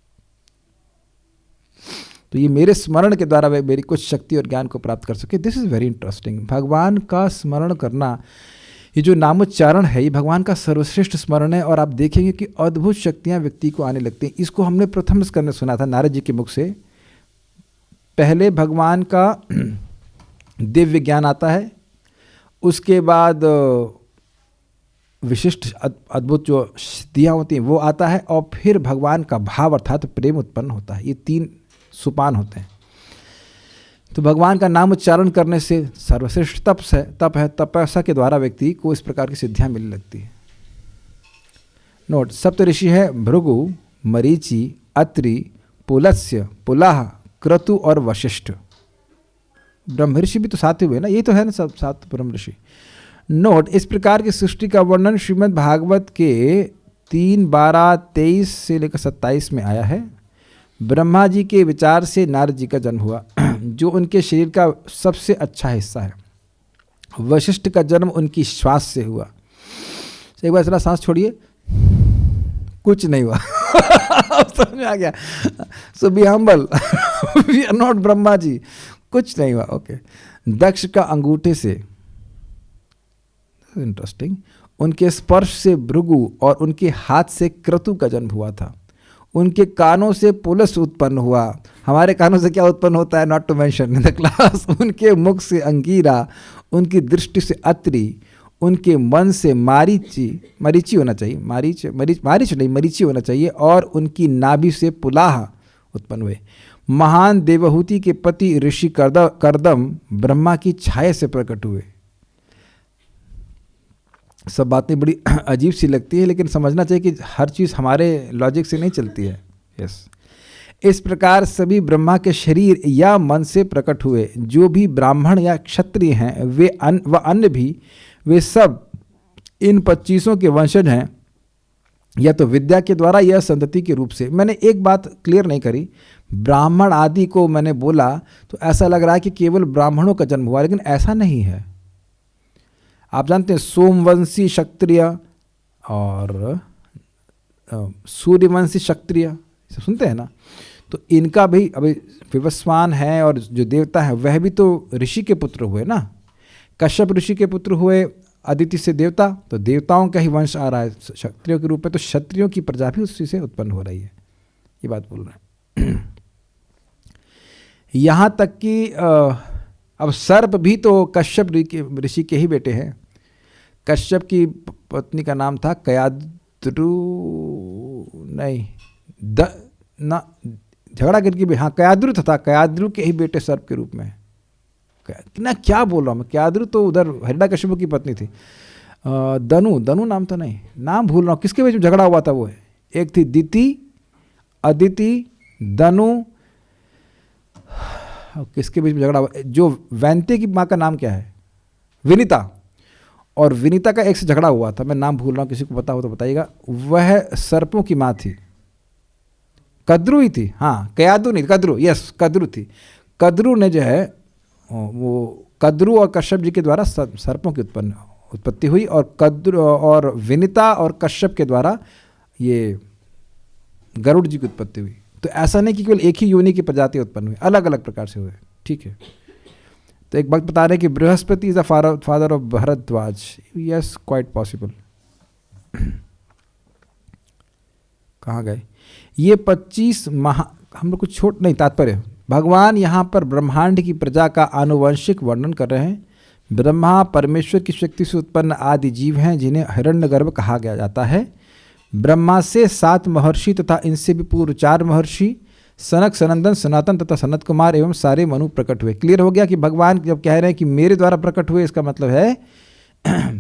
तो ये मेरे स्मरण के द्वारा वे मेरी कुछ शक्ति और ज्ञान को प्राप्त कर सके। This is very interesting. भगवान का स्मरण करना, ये जो नामोच्चारण है, ये भगवान का सर्वश्रेष्ठ स्मरण है। और आप देखेंगे कि अद्भुत शक्तियाँ व्यक्ति को आने लगती हैं। इसको हमने प्रथम स्कंद में सुना था नारद जी के मुख से। पहले भगवान का दिव्य ज्ञान आता है, उसके बाद विशिष्ट अद्भुत जो सिद्धियाँ होती हैं वो आता है, और फिर भगवान का भाव अर्थात प्रेम उत्पन्न होता है। ये 3 सुपान होते हैं। तो भगवान का नाम उच्चारण करने से सर्वश्रेष्ठ तप है, तपस्या के द्वारा व्यक्ति को इस प्रकार की सिद्धियां मिलने लगती है। नोट, सप्तऋषि है भृगु, मरीचि, अत्रि, पुलस्त्य, पुलाह, क्रतु और वशिष्ठ। ब्रह्मऋषि भी तो 7 हुए ना, ये तो है ना सब 7 ब्रह्म ऋषि। नोट, इस प्रकार की सृष्टि का वर्णन श्रीमद् भागवत के 3:12-23 से लेकर 27 में आया है। ब्रह्मा जी के विचार से नारद जी का जन्म हुआ, जो उनके शरीर का सबसे अच्छा हिस्सा है। वशिष्ठ का जन्म उनकी श्वास से हुआ। एक बार जरा सांस छोड़िए, कुछ नहीं हुआ। समझ में आ गया? So be humble, we are not Brahma ji, कुछ नहीं हुआ। ओके। दक्ष का अंगूठे से, इंटरेस्टिंग, उनके स्पर्श से भृगु और उनके हाथ से क्रतु का जन्म हुआ था। उनके कानों से पुलस उत्पन्न हुआ। हमारे कानों से क्या उत्पन्न होता है, not to mention in the class. उनके मुख से अंगीरा, उनकी दृष्टि से अत्रि, उनके मन से मरीची होना चाहिए, मरीची होना चाहिए, और उनकी नाभि से पुलाह उत्पन्न हुए। महान देवहूति के पति ऋषि करदम ब्रह्मा की छाया से प्रकट हुए। सब बातें बड़ी अजीब सी लगती है, लेकिन समझना चाहिए कि हर चीज़ हमारे लॉजिक से नहीं चलती है। यस, इस प्रकार सभी ब्रह्मा के शरीर या मन से प्रकट हुए। जो भी ब्राह्मण या क्षत्रिय हैं वे व अन्य भी, वे सब इन 25 के वंशज हैं, या तो विद्या के द्वारा या संतति के रूप से। मैंने एक बात क्लियर नहीं करी, ब्राह्मण आदि को मैंने बोला तो ऐसा लग रहा है कि केवल ब्राह्मणों का जन्म हुआ, लेकिन ऐसा नहीं है। आप जानते हैं सोमवंशी क्षत्रिय और सूर्यवंशी क्षत्रिय सुनते हैं ना, तो इनका भी अभी विवस्वान है, और जो देवता है वह भी तो ऋषि के पुत्र हुए ना। कश्यप ऋषि के पुत्र हुए, अदिति से देवता, तो देवताओं का ही वंश आ रहा है क्षत्रियों के रूप में, तो क्षत्रियों की प्रजा भी उसी से उत्पन्न हो रही है। ये बात बोल रहे हैं। यहाँ तक कि अब सर्प भी तो कश्यप ऋषि के ही बेटे हैं। कश्यप की पत्नी का नाम था कयाद्रु, नहीं झगड़ा करके भी, हाँ कयाद्रु था, कयाद्रु के ही बेटे सर्प के रूप में। ना क्या बोल रहा हूँ मैं, कयाद्रु तो उधर हिरण्यकश्यप की पत्नी थी। दनु नाम तो नहीं, नाम भूल रहा हूँ। किसके बीच में झगड़ा हुआ था वो है? एक थी दिति, अदिति, दनु, किसके बीच में झगड़ा हुआ? जो वैंते की माँ का नाम क्या है? विनीता। और विनीता का एक से झगड़ा हुआ था, मैं नाम भूल रहा हूँ, किसी को पता हो तो बताइएगा। वह सर्पों की माँ थी, कद्रु ही थी। हाँ कयादु नहीं, कद्रु, यस कद्रु थी। कद्रु ने जो है वो कद्रु और कश्यप जी के द्वारा सर्पों की उत्पत्ति हुई, और कद्रु और विनीता और कश्यप के द्वारा ये गरुड़ जी की उत्पत्ति हुई। तो ऐसा नहीं कि केवल एक ही योनि की प्रजाति उत्पन्न हुई, अलग अलग प्रकार से हुए। ठीक है, तो एक वक्त बता रहे कि Brihaspati is the father of Bharadwaj. Yes, quite possible. कहाँ गए ये 25 हम लोग कुछ छोट नहीं, तात्पर्य भगवान यहाँ पर ब्रह्मांड की प्रजा का आनुवंशिक वर्णन कर रहे हैं। ब्रह्मा परमेश्वर की शक्ति से उत्पन्न आदि जीव हैं, जिन्हें हिरण्यगर्भ कहा गया जाता है। ब्रह्मा से 7 महर्षि तथा इनसे भी पूर्व 4 महर्षि सनक, सनंदन, सनातन तथा सनत कुमार एवं सारे मनु प्रकट हुए। क्लियर हो गया कि भगवान जब कह रहे हैं कि मेरे द्वारा प्रकट हुए, इसका मतलब है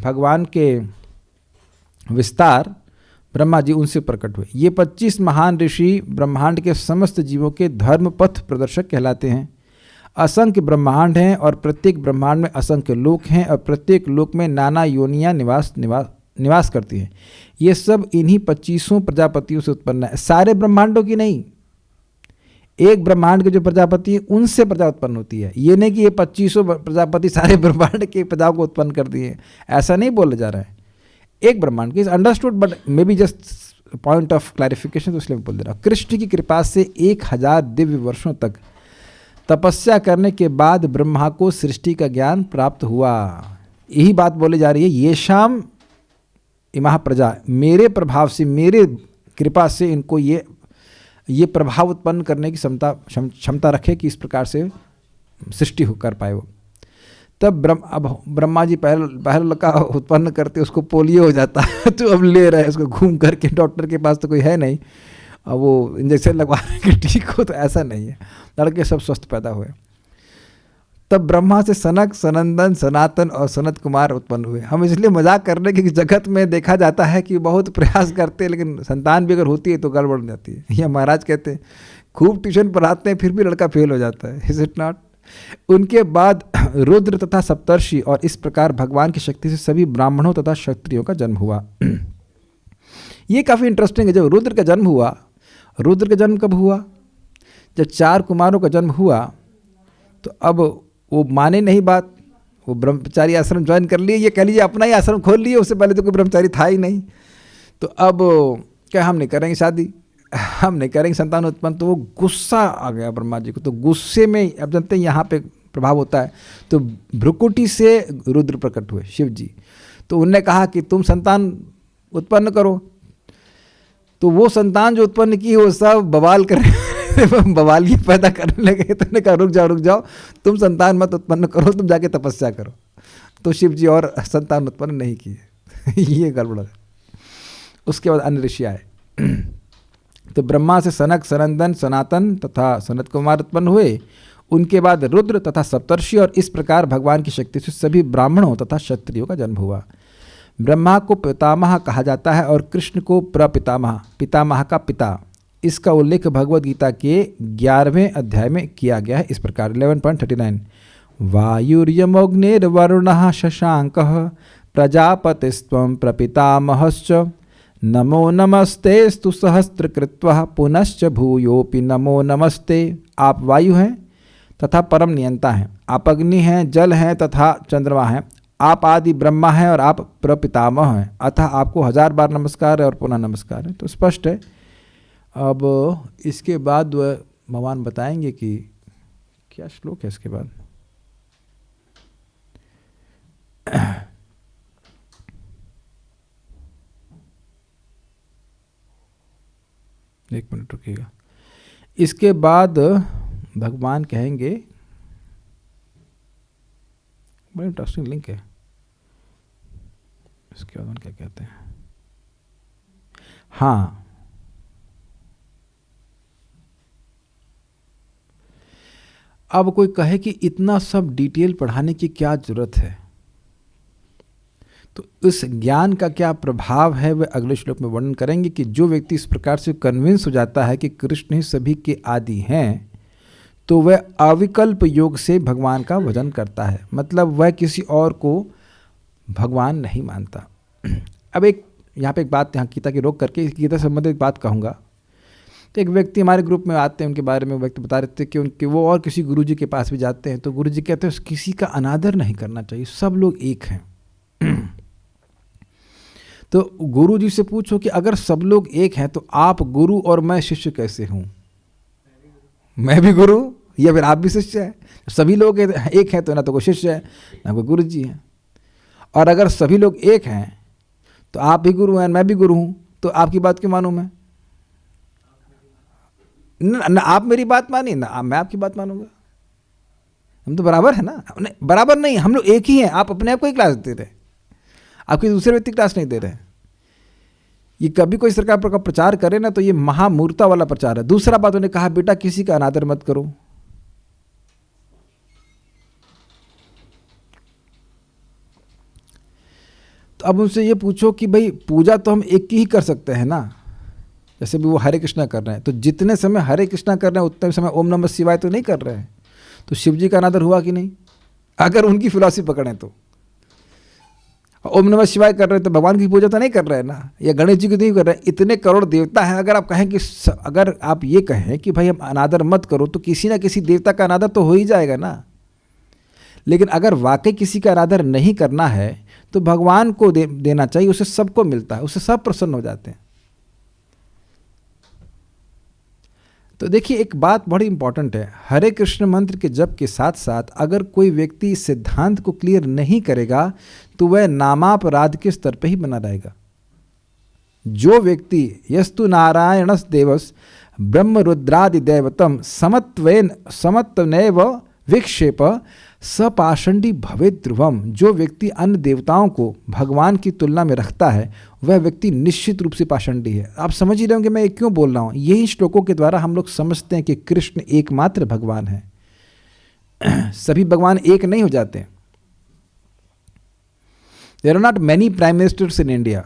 भगवान के विस्तार ब्रह्मा जी उनसे प्रकट हुए। ये 25 महान ऋषि ब्रह्मांड के समस्त जीवों के धर्म पथ प्रदर्शक कहलाते हैं। असंख्य ब्रह्मांड हैं और प्रत्येक ब्रह्मांड में असंख्य लोक हैं, और प्रत्येक लोक में नाना योनियाँ निवास करती हैं। ये सब इन्हीं 25 प्रजापतियों से उत्पन्न है, सारे ब्रह्मांडों की नहीं। एक ब्रह्मांड के जो प्रजापति है उनसे प्रजा उत्पन्न होती है। ये नहीं कि ये 25 प्रजापति सारे ब्रह्मांड के प्रजाओं को उत्पन्न कर दिए, ऐसा नहीं बोला जा रहा है। एक ब्रह्मांड की is understood, but may be just point of clarification, तो इसलिए मैं बोल दे रहा हूँ। कृष्ण की कृपा से 1000 दिव्य वर्षों तक तपस्या करने के बाद ब्रह्मा को सृष्टि का ज्ञान प्राप्त हुआ। यही बात बोली जा रही है, ये शाम इमः प्रजा, मेरे प्रभाव से, मेरे कृपा से इनको ये प्रभाव उत्पन्न करने की क्षमता रखे कि इस प्रकार से सृष्टि कर पाए वो। तब ब्रह्मा जी पहले लड़का उत्पन्न करते, उसको पोलियो हो जाता है तो अब ले रहे हैं उसको घूम करके, डॉक्टर के पास तो कोई है नहीं, अब वो इंजेक्शन लगवा रहे कि ठीक हो, तो ऐसा नहीं है, लड़के सब स्वस्थ पैदा हुए। तब ब्रह्मा से सनक, सनंदन, सनातन और सनत कुमार उत्पन्न हुए। हम इसलिए मजाक कर रहे हैं कि जगत में देखा जाता है कि बहुत प्रयास करते हैं, लेकिन संतान भी अगर होती है तो गड़बड़ हो जाती है। या महाराज कहते हैं खूब ट्यूशन पढ़ाते हैं फिर भी लड़का फेल हो जाता है, इज इट नॉट? उनके बाद रुद्र तथा सप्तर्षि, और इस प्रकार भगवान की शक्ति से सभी ब्राह्मणों तथा क्षत्रियों का जन्म हुआ। ये काफ़ी इंटरेस्टिंग है। जब रुद्र का जन्म हुआ, रुद्र का जन्म कब हुआ? जब 4 कुमारों का जन्म हुआ तो अब वो माने नहीं बात, वो ब्रह्मचारी आश्रम ज्वाइन कर लिए, ये कह लीजिए अपना ही आश्रम खोल लिए, उससे पहले तो कोई ब्रह्मचारी था ही नहीं। तो अब क्या हम नहीं करेंगे शादी, हम नहीं करेंगे संतान उत्पन्न। तो वो गुस्सा आ गया ब्रह्मा जी को। तो गुस्से में, अब जानते हैं यहाँ पे प्रभाव होता है, तो भ्रुकुटी से रुद्र प्रकट हुए शिव जी। तो उनने कहा कि तुम संतान उत्पन्न करो। तो वो संतान जो उत्पन्न की वो सब बवाल कर बवालियाँ पैदा करने लगे। तो उन्होंने कहा रुक जाओ, तुम संतान मत उत्पन्न करो, तुम जाके तपस्या करो। तो शिव जी और संतान उत्पन्न नहीं किए। ये गड़बड़ है। उसके बाद अन्य ऋषि आए। तो ब्रह्मा से सनक, सनंदन, सनातन तथा सनत कुमार उत्पन्न हुए। उनके बाद रुद्र तथा सप्तर्षि, और इस प्रकार भगवान की शक्ति से सभी ब्राह्मणों तथा क्षत्रियों का जन्म हुआ। ब्रह्मा को पितामह कहा जाता है और कृष्ण को प्रपितामह, पितामह का पिता। इसका उल्लेख भगवद गीता के 11वें अध्याय में किया गया है इस प्रकार 11.39 वायुर्यमोग्निर्वरुणः शशांकः प्रजापतिस्त्वं प्रपितामहश्च नमो नमस्तेस्तु सहस्त्रकृत्वः पुनश्च भूयोपि नमो नमस्ते। आप वायु हैं तथा परम नियंता हैं, आप अग्नि हैं, जल हैं तथा चंद्रमा हैं, आप आदि ब्रह्मा हैं और आप प्रपितामह हैं, अतः आपको 1000 बार नमस्कार है और पुनः नमस्कार है। तो स्पष्ट है। अब इसके बाद वह भगवान बताएंगे कि क्या श्लोक है इसके बाद। एक मिनट रुकिएगा। इसके बाद भगवान कहेंगे, बड़ा इंटरेस्टिंग लिंक है। इसके बाद क्या कहते हैं, हाँ, अब कोई कहे कि इतना सब डिटेल पढ़ाने की क्या जरूरत है, तो इस ज्ञान का क्या प्रभाव है वह अगले श्लोक में वर्णन करेंगे कि जो व्यक्ति इस प्रकार से कन्विंस हो जाता है कि कृष्ण ही सभी के आदि हैं, तो वह अविकल्प योग से भगवान का भजन करता है। मतलब वह किसी और को भगवान नहीं मानता। अब एक यहाँ पे एक बात, यहाँ गीता की रोक करके गीता से संबंधित बात कहूँगा। तो एक व्यक्ति हमारे ग्रुप में आते हैं, उनके बारे में व्यक्ति बता रहे थे कि उनके वो और किसी गुरुजी के पास भी जाते हैं, तो गुरुजी कहते हैं किसी का अनादर नहीं करना चाहिए, सब लोग एक हैं। तो गुरुजी से पूछो कि अगर सब लोग एक हैं तो आप गुरु और मैं शिष्य कैसे हूँ? मैं भी गुरु या फिर आप भी शिष्य हैं? सभी लोग एक हैं तो ना तो कोई शिष्य है ना कोई गुरु जी है। और अगर सभी लोग एक हैं तो आप भी गुरु हैं, मैं भी गुरु हूँ, तो आपकी बात क्यों मानूँ मैं? ना आप मेरी बात मानिए ना मैं आपकी बात मानूंगा। हम तो बराबर है ना? बराबर नहीं, हम लोग एक ही हैं। आप अपने आप को ही क्लास दे रहे, आप किसी दूसरे व्यक्ति क्लास नहीं दे रहे। ये कभी कोई सरकार का प्रचार करे ना तो ये महामूर्खता वाला प्रचार है। दूसरा बात, उन्होंने कहा बेटा किसी का अनादर मत करो। तो अब उनसे ये पूछो कि भाई पूजा तो हम एक की ही कर सकते हैं ना, जैसे भी वो हरे कृष्णा कर रहे हैं, तो जितने समय हरे कृष्णा कर रहे हैं उतने समय ओम नमः शिवाय तो नहीं कर रहे हैं। तो शिव जी का अनादर हुआ कि नहीं? अगर उनकी फिलॉसफी पकड़ें तो ओम नमः शिवाय कर रहे हैं तो भगवान की पूजा तो नहीं कर रहे हैं ना, या गणेश जी की नहीं कर रहे हैं। इतने करोड़ देवता हैं। अगर आप कहें कि अगर आप ये कहें कि भाई हम अनादर मत करो, तो किसी ना किसी देवता का अनादर तो हो ही जाएगा ना। लेकिन अगर वाकई किसी का अनादर नहीं करना है तो भगवान को देना चाहिए, उससे सबको मिलता है, उससे सब प्रसन्न हो जाते हैं। तो देखिए एक बात बड़ी इंपॉर्टेंट है, हरे कृष्ण मंत्र के जप के साथ साथ अगर कोई व्यक्ति इस सिद्धांत को क्लियर नहीं करेगा तो वह नामापराध के स्तर पर ही बना रहेगा। जो व्यक्ति यस्तु नारायणस देवस ब्रह्म रुद्रादि दैवतम समत्वनैव विक्षेप सपाषंडी भवे ध्रुवम, जो व्यक्ति अन्य देवताओं को भगवान की तुलना में रखता है वह व्यक्ति निश्चित रूप से पाषंडी है। आप समझ ही रहे होंगे मैं क्यों बोल रहा हूँ। यही श्लोकों के द्वारा हम लोग समझते हैं कि कृष्ण एकमात्र भगवान है। सभी भगवान एक नहीं हो जाते। There are not many prime ministers in India.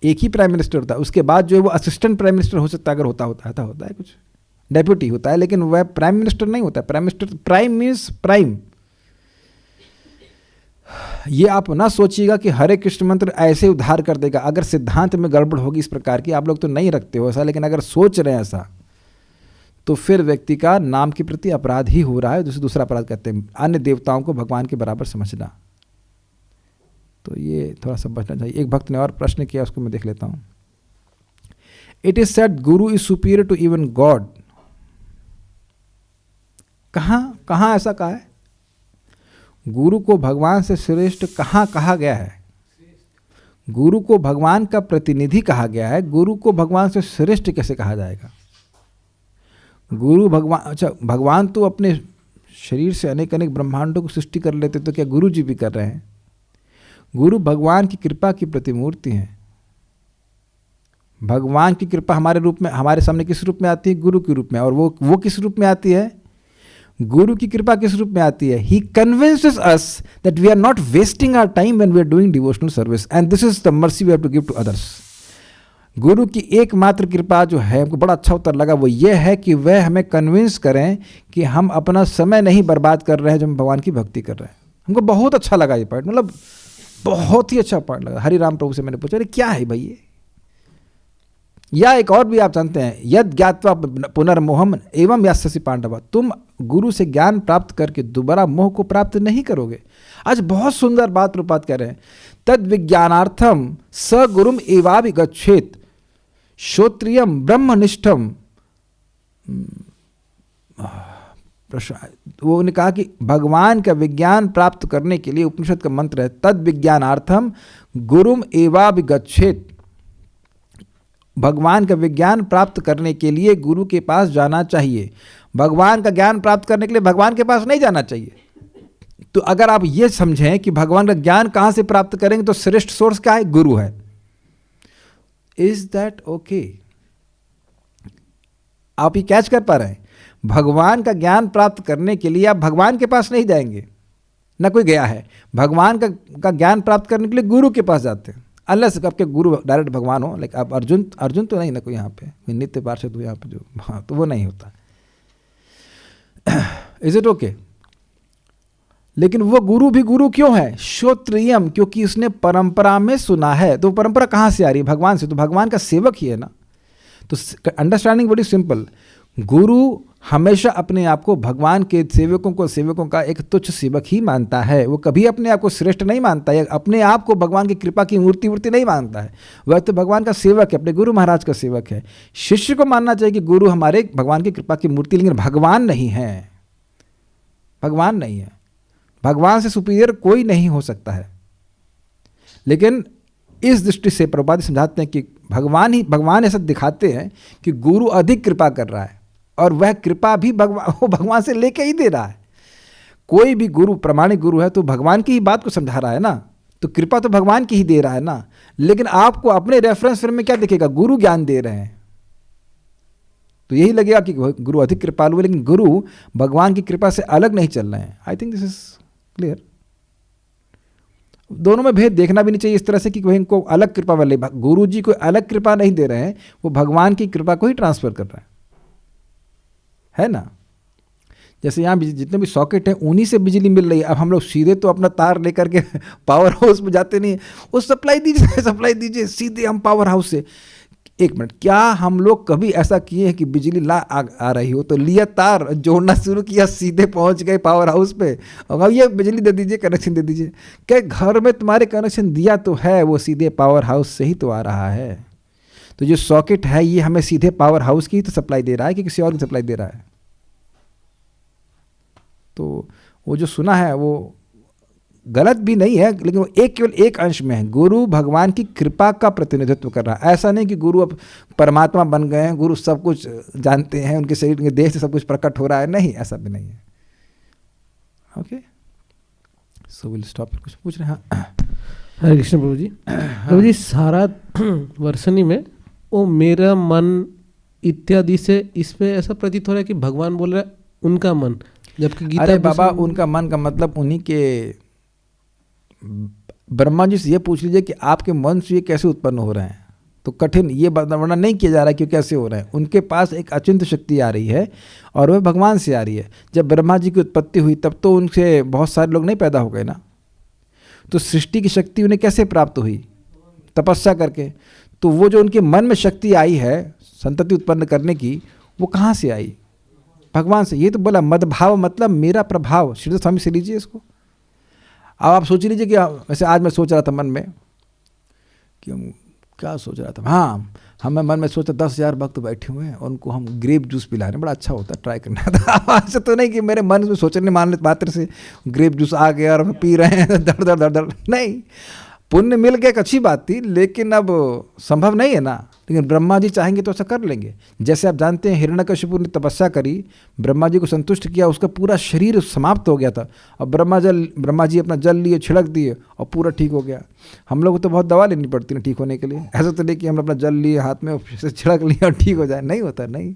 एक ही प्राइम मिनिस्टर होता है, उसके बाद जो है वो असिस्टेंट प्राइम मिनिस्टर हो सकता है, अगर होता है कुछ डेप्यूटी होता है, लेकिन वह प्राइम मिनिस्टर नहीं होता। Prime means prime. ये आप ना सोचिएगा कि हरे कृष्ण मंत्र ऐसे उद्धार कर देगा। अगर सिद्धांत में गड़बड़ होगी इस प्रकार की, आप लोग तो नहीं रखते हो ऐसा, लेकिन अगर सोच रहे हैं ऐसा तो फिर व्यक्ति का नाम के प्रति अपराध ही हो रहा है, जिसे दूसरा अपराध कहते हैं, अन्य देवताओं को भगवान के बराबर समझना। तो ये थोड़ा सा बचना चाहिए। एक भक्त ने और प्रश्न किया, उसको मैं देख लेता हूँ। It is said guru is superior to even God. कहाँ ऐसा कहा है? गुरु को भगवान से श्रेष्ठ कहाँ कहा गया है? गुरु को भगवान का प्रतिनिधि कहा गया है, गुरु को भगवान से श्रेष्ठ कैसे कहा जाएगा? गुरु भगवान, अच्छा भगवान तो अपने शरीर से अनेक अनेक ब्रह्मांडों को सृष्टि कर लेते, तो क्या गुरु जी भी कर रहे हैं? गुरु भगवान की कृपा की प्रतिमूर्ति हैं। भगवान की कृपा हमारे रूप में, हमारे सामने किस रूप में आती है? गुरु के रूप में। और वो किस रूप में आती है? गुरु की कृपा किस रूप में आती है? He convinces us that we are not wasting our time when we are doing devotional service and this is the mercy we have to give to others. गुरु की एकमात्र कृपा जो है, हमको बड़ा अच्छा उत्तर लगा, वो ये है कि वह हमें कन्विंस करें कि हम अपना समय नहीं बर्बाद कर रहे हैं जब हम भगवान की भक्ति कर रहे हैं। हमको बहुत अच्छा लगा ये पॉइंट, मतलब बहुत ही अच्छा पॉइंट लगा। हरिराम प्रभु से मैंने पूछा, अरे क्या है भाई ये? या एक और भी आप जानते हैं, यद ज्ञात्वा पुनर्मोहम एवं यास्यसि पांडव, तुम गुरु से ज्ञान प्राप्त करके दोबारा मोह को प्राप्त नहीं करोगे। आज बहुत सुंदर बात प्रभुपाद कह रहे हैं, तद विज्ञानार्थम स गुरुम एवाभिगच्छेत श्रोत्रियम ब्रह्मनिष्ठम। वो ने कहा कि भगवान का विज्ञान प्राप्त करने के लिए उपनिषद का मंत्र है, तद विज्ञानार्थम गुरुम एवाभिगच्छेत। भगवान का विज्ञान प्राप्त करने के लिए गुरु के पास जाना चाहिए। भगवान का ज्ञान प्राप्त करने के लिए भगवान के पास नहीं जाना चाहिए। तो अगर आप ये समझें कि भगवान का ज्ञान कहाँ से प्राप्त करेंगे, तो श्रेष्ठ सोर्स क्या है? गुरु है। Is that okay? आप ये कैच कर पा रहे हैं? भगवान का ज्ञान प्राप्त करने के लिए आप भगवान के पास नहीं जाएंगे, ना कोई गया है। भगवान का ज्ञान प्राप्त करने के लिए गुरु के पास जाते हैं, अनलेस आपके गुरु डायरेक्ट भगवान हो। लाइक आप अर्जुन तो नहीं ना कोई यहाँ पे, कोई नित्य पार्षद हो यहाँ पे जो, हाँ, तो वो नहीं होता। Is it okay? लेकिन वो गुरु भी गुरु क्यों है? श्रोत्रियम, क्योंकि उसने परंपरा में सुना है। तो परंपरा कहाँ से आ रही है? भगवान से। तो भगवान का सेवक ही है ना। तो अंडरस्टैंडिंग बड़ी सिंपल, गुरु हमेशा अपने आप को भगवान के सेवकों का एक तुच्छ सेवक ही मानता है। वो कभी अपने आप को श्रेष्ठ नहीं मानता है, अपने आप को भगवान की कृपा की मूर्ति नहीं मानता है। वह तो भगवान का सेवक है, अपने गुरु महाराज का सेवक है। शिष्य को मानना चाहिए कि गुरु हमारे भगवान की कृपा की मूर्ति, लेकिन भगवान नहीं है। भगवान नहीं है। भगवान से सुपीरियर कोई नहीं हो सकता है। लेकिन इस दृष्टि से प्रभुपाद समझाते हैं कि भगवान ऐसा दिखाते हैं कि गुरु अधिक कृपा कर रहा है, और वह कृपा भी भगवान से लेके ही दे रहा है। कोई भी गुरु प्रामाणिक गुरु है तो भगवान की ही बात को समझा रहा है ना, तो कृपा तो भगवान की ही दे रहा है ना। लेकिन आपको अपने रेफरेंस फ्रेम में क्या दिखेगा? गुरु ज्ञान दे रहे हैं, तो यही लगेगा कि गुरु अधिक कृपालु है, लेकिन गुरु भगवान की कृपा से अलग नहीं चल रहे हैं। I think this is clear. दोनों में भेद देखना भी नहीं चाहिए इस तरह से कि कोई इनको अलग कृपा वाले, गुरु जी कोई अलग कृपा नहीं दे रहे हैं, वो भगवान की कृपा को ही ट्रांसफर कर रहे है ना। जैसे यहाँ जितने भी सॉकेट हैं उन्हीं से बिजली मिल रही है। अब हम लोग सीधे तो अपना तार लेकर के पावर हाउस में जाते नहीं, वो सप्लाई दीजिए सीधे हम पावर हाउस से। एक मिनट, क्या हम लोग कभी ऐसा किए हैं कि बिजली आ रही हो तो लिया तार जोड़ना शुरू किया, सीधे पहुंच गए पावर हाउस पे, और ये बिजली दे दीजिए, कनेक्शन दे दीजिए? क्या घर में तुम्हारे कनेक्शन दिया तो है, वो सीधे पावर हाउस से ही तो आ रहा है। तो जो सॉकेट है ये हमें सीधे पावर हाउस की तो सप्लाई दे रहा है कि किसी और की सप्लाई दे रहा है? तो वो जो सुना है वो गलत भी नहीं है, लेकिन वो केवल एक अंश में है। गुरु भगवान की कृपा का प्रतिनिधित्व कर रहा है। ऐसा नहीं कि गुरु अब परमात्मा बन गए हैं, गुरु सब कुछ जानते हैं, उनके शरीर के देह से सब कुछ प्रकट हो रहा है, नहीं, ऐसा भी नहीं है। Okay, so will stop. कुछ पूछ रहे हैं? हरे कृष्ण प्रभु जी। प्रभु जी, सारा वर्षनी में वो मेरा मन इत्यादि से इस पे ऐसा प्रतीत हो रहा है कि भगवान बोल रहा है उनका मन, जबकि गीता। अरे बाबा, उनका मन का मतलब उन्हीं के, ब्रह्मा जी से ये पूछ लीजिए कि आपके मन से ये कैसे उत्पन्न हो रहे हैं, तो कठिन ये वर्णन नहीं किया जा रहा है कि कैसे हो रहे हैं। उनके पास एक अचिंत्य शक्ति आ रही है और वह भगवान से आ रही है। जब ब्रह्मा जी की उत्पत्ति हुई तब तो उनसे बहुत सारे लोग नहीं पैदा हो गए ना, तो सृष्टि की शक्ति उन्हें कैसे प्राप्त हुई? तपस्या करके। तो वो जो उनके मन में शक्ति आई है संतति उत्पन्न करने की, वो कहाँ से आई? भगवान से। ये तो बोला मदभाव मतलब मेरा प्रभाव। श्री स्वामी से लीजिए इसको। अब आप सोच लीजिए कि वैसे आज मैं सोच रहा था मन में कि हम क्या सोच रहा था, हाँ हमें मन में सोचा 10,000 भक्त बैठे हुए हैं और उनको हम ग्रेप जूस पिला रहे हैं, बड़ा अच्छा होता है, ट्राई करना था। ऐसा तो नहीं कि मेरे मन में सोचने मानने मात्र से ग्रेप जूस आ गया और हम पी रहे हैं दर दर दर दर, नहीं। पुण्य मिल गया एक अच्छी बात थी, लेकिन अब संभव नहीं है ना। लेकिन ब्रह्मा जी चाहेंगे तो ऐसा कर लेंगे। जैसे आप जानते हैं हिरण्यकशिपु ने तपस्या करी, ब्रह्मा जी को संतुष्ट किया, उसका पूरा शरीर समाप्त हो गया था और ब्रह्मा जी अपना जल लिए, छिड़क दिए और पूरा ठीक हो गया। हम लोग को तो बहुत दवा लेनी पड़ती है ठीक होने के लिए। ऐसा तो नहीं कि हम अपना जल लिए हाथ में से छिड़क लिया और ठीक हो जाए, नहीं होता, नहीं।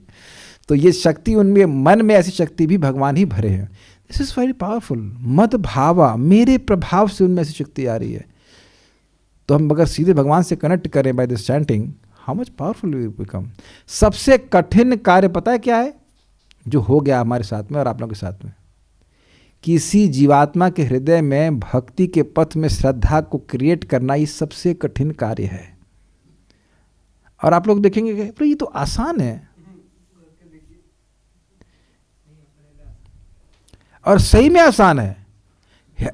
तो ये शक्ति उनमें, मन में ऐसी शक्ति भी भगवान ही भरे हैं। This is very powerful. मद भावा, मेरे प्रभाव से उनमें ऐसी शक्ति आ रही है। तो हम अगर सीधे भगवान से कनेक्ट करें by this chanting, how much powerful we become. सबसे कठिन कार्य पता है क्या है जो हो गया हमारे साथ में और आप लोगों के साथ में? किसी जीवात्मा के हृदय में भक्ति के पथ में श्रद्धा को क्रिएट करना, ये सबसे कठिन कार्य है। और आप लोग देखेंगे कि ये तो आसान है, और सही में आसान है।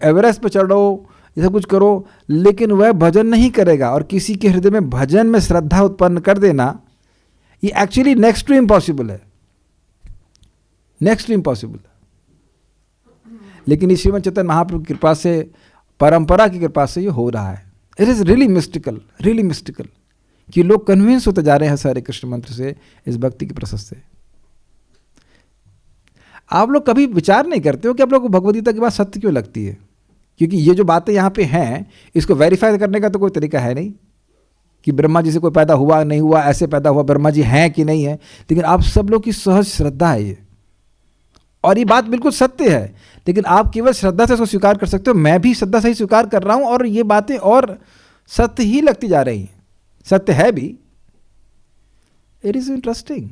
एवरेस्ट पे चढ़ो, ये सब कुछ करो, लेकिन वह भजन नहीं करेगा और किसी के हृदय में भजन में श्रद्धा उत्पन्न कर देना, ये एक्चुअली नेक्स्ट टू इम्पॉसिबल है, नेक्स्ट टू इम्पॉसिबल। लेकिन इस श्रीमद् चैतन्य महाप्रभु की कृपा से, परंपरा की कृपा से ये हो रहा है। It is really mystical, really mystical, कि लोग कन्विंस होते जा रहे हैं हरे कृष्ण मंत्र से, इस भक्ति की प्रशस्त से। आप लोग कभी विचार नहीं करते हो कि आप लोग को भगवद्गीता की बात सत्य क्यों लगती है? क्योंकि ये जो बातें यहाँ पे हैं, इसको वेरीफाई करने का तो कोई तरीका है नहीं कि ब्रह्मा जी से कोई पैदा हुआ नहीं हुआ, ऐसे पैदा हुआ, ब्रह्मा जी हैं कि नहीं है। लेकिन आप सब लोग की सहज श्रद्धा है ये, और ये बात बिल्कुल सत्य है। लेकिन आप केवल श्रद्धा से इसको स्वीकार कर सकते हो। मैं भी श्रद्धा से ही स्वीकार कर रहा हूँ और ये बातें और सत्य ही लगती जा रही हैं, सत्य है भी। It is interesting,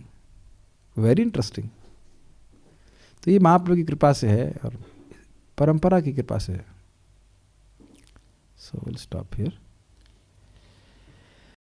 very interesting. तो ये महाप्रभु की कृपा से है और परंपरा की कृपा से है। So we'll stop here.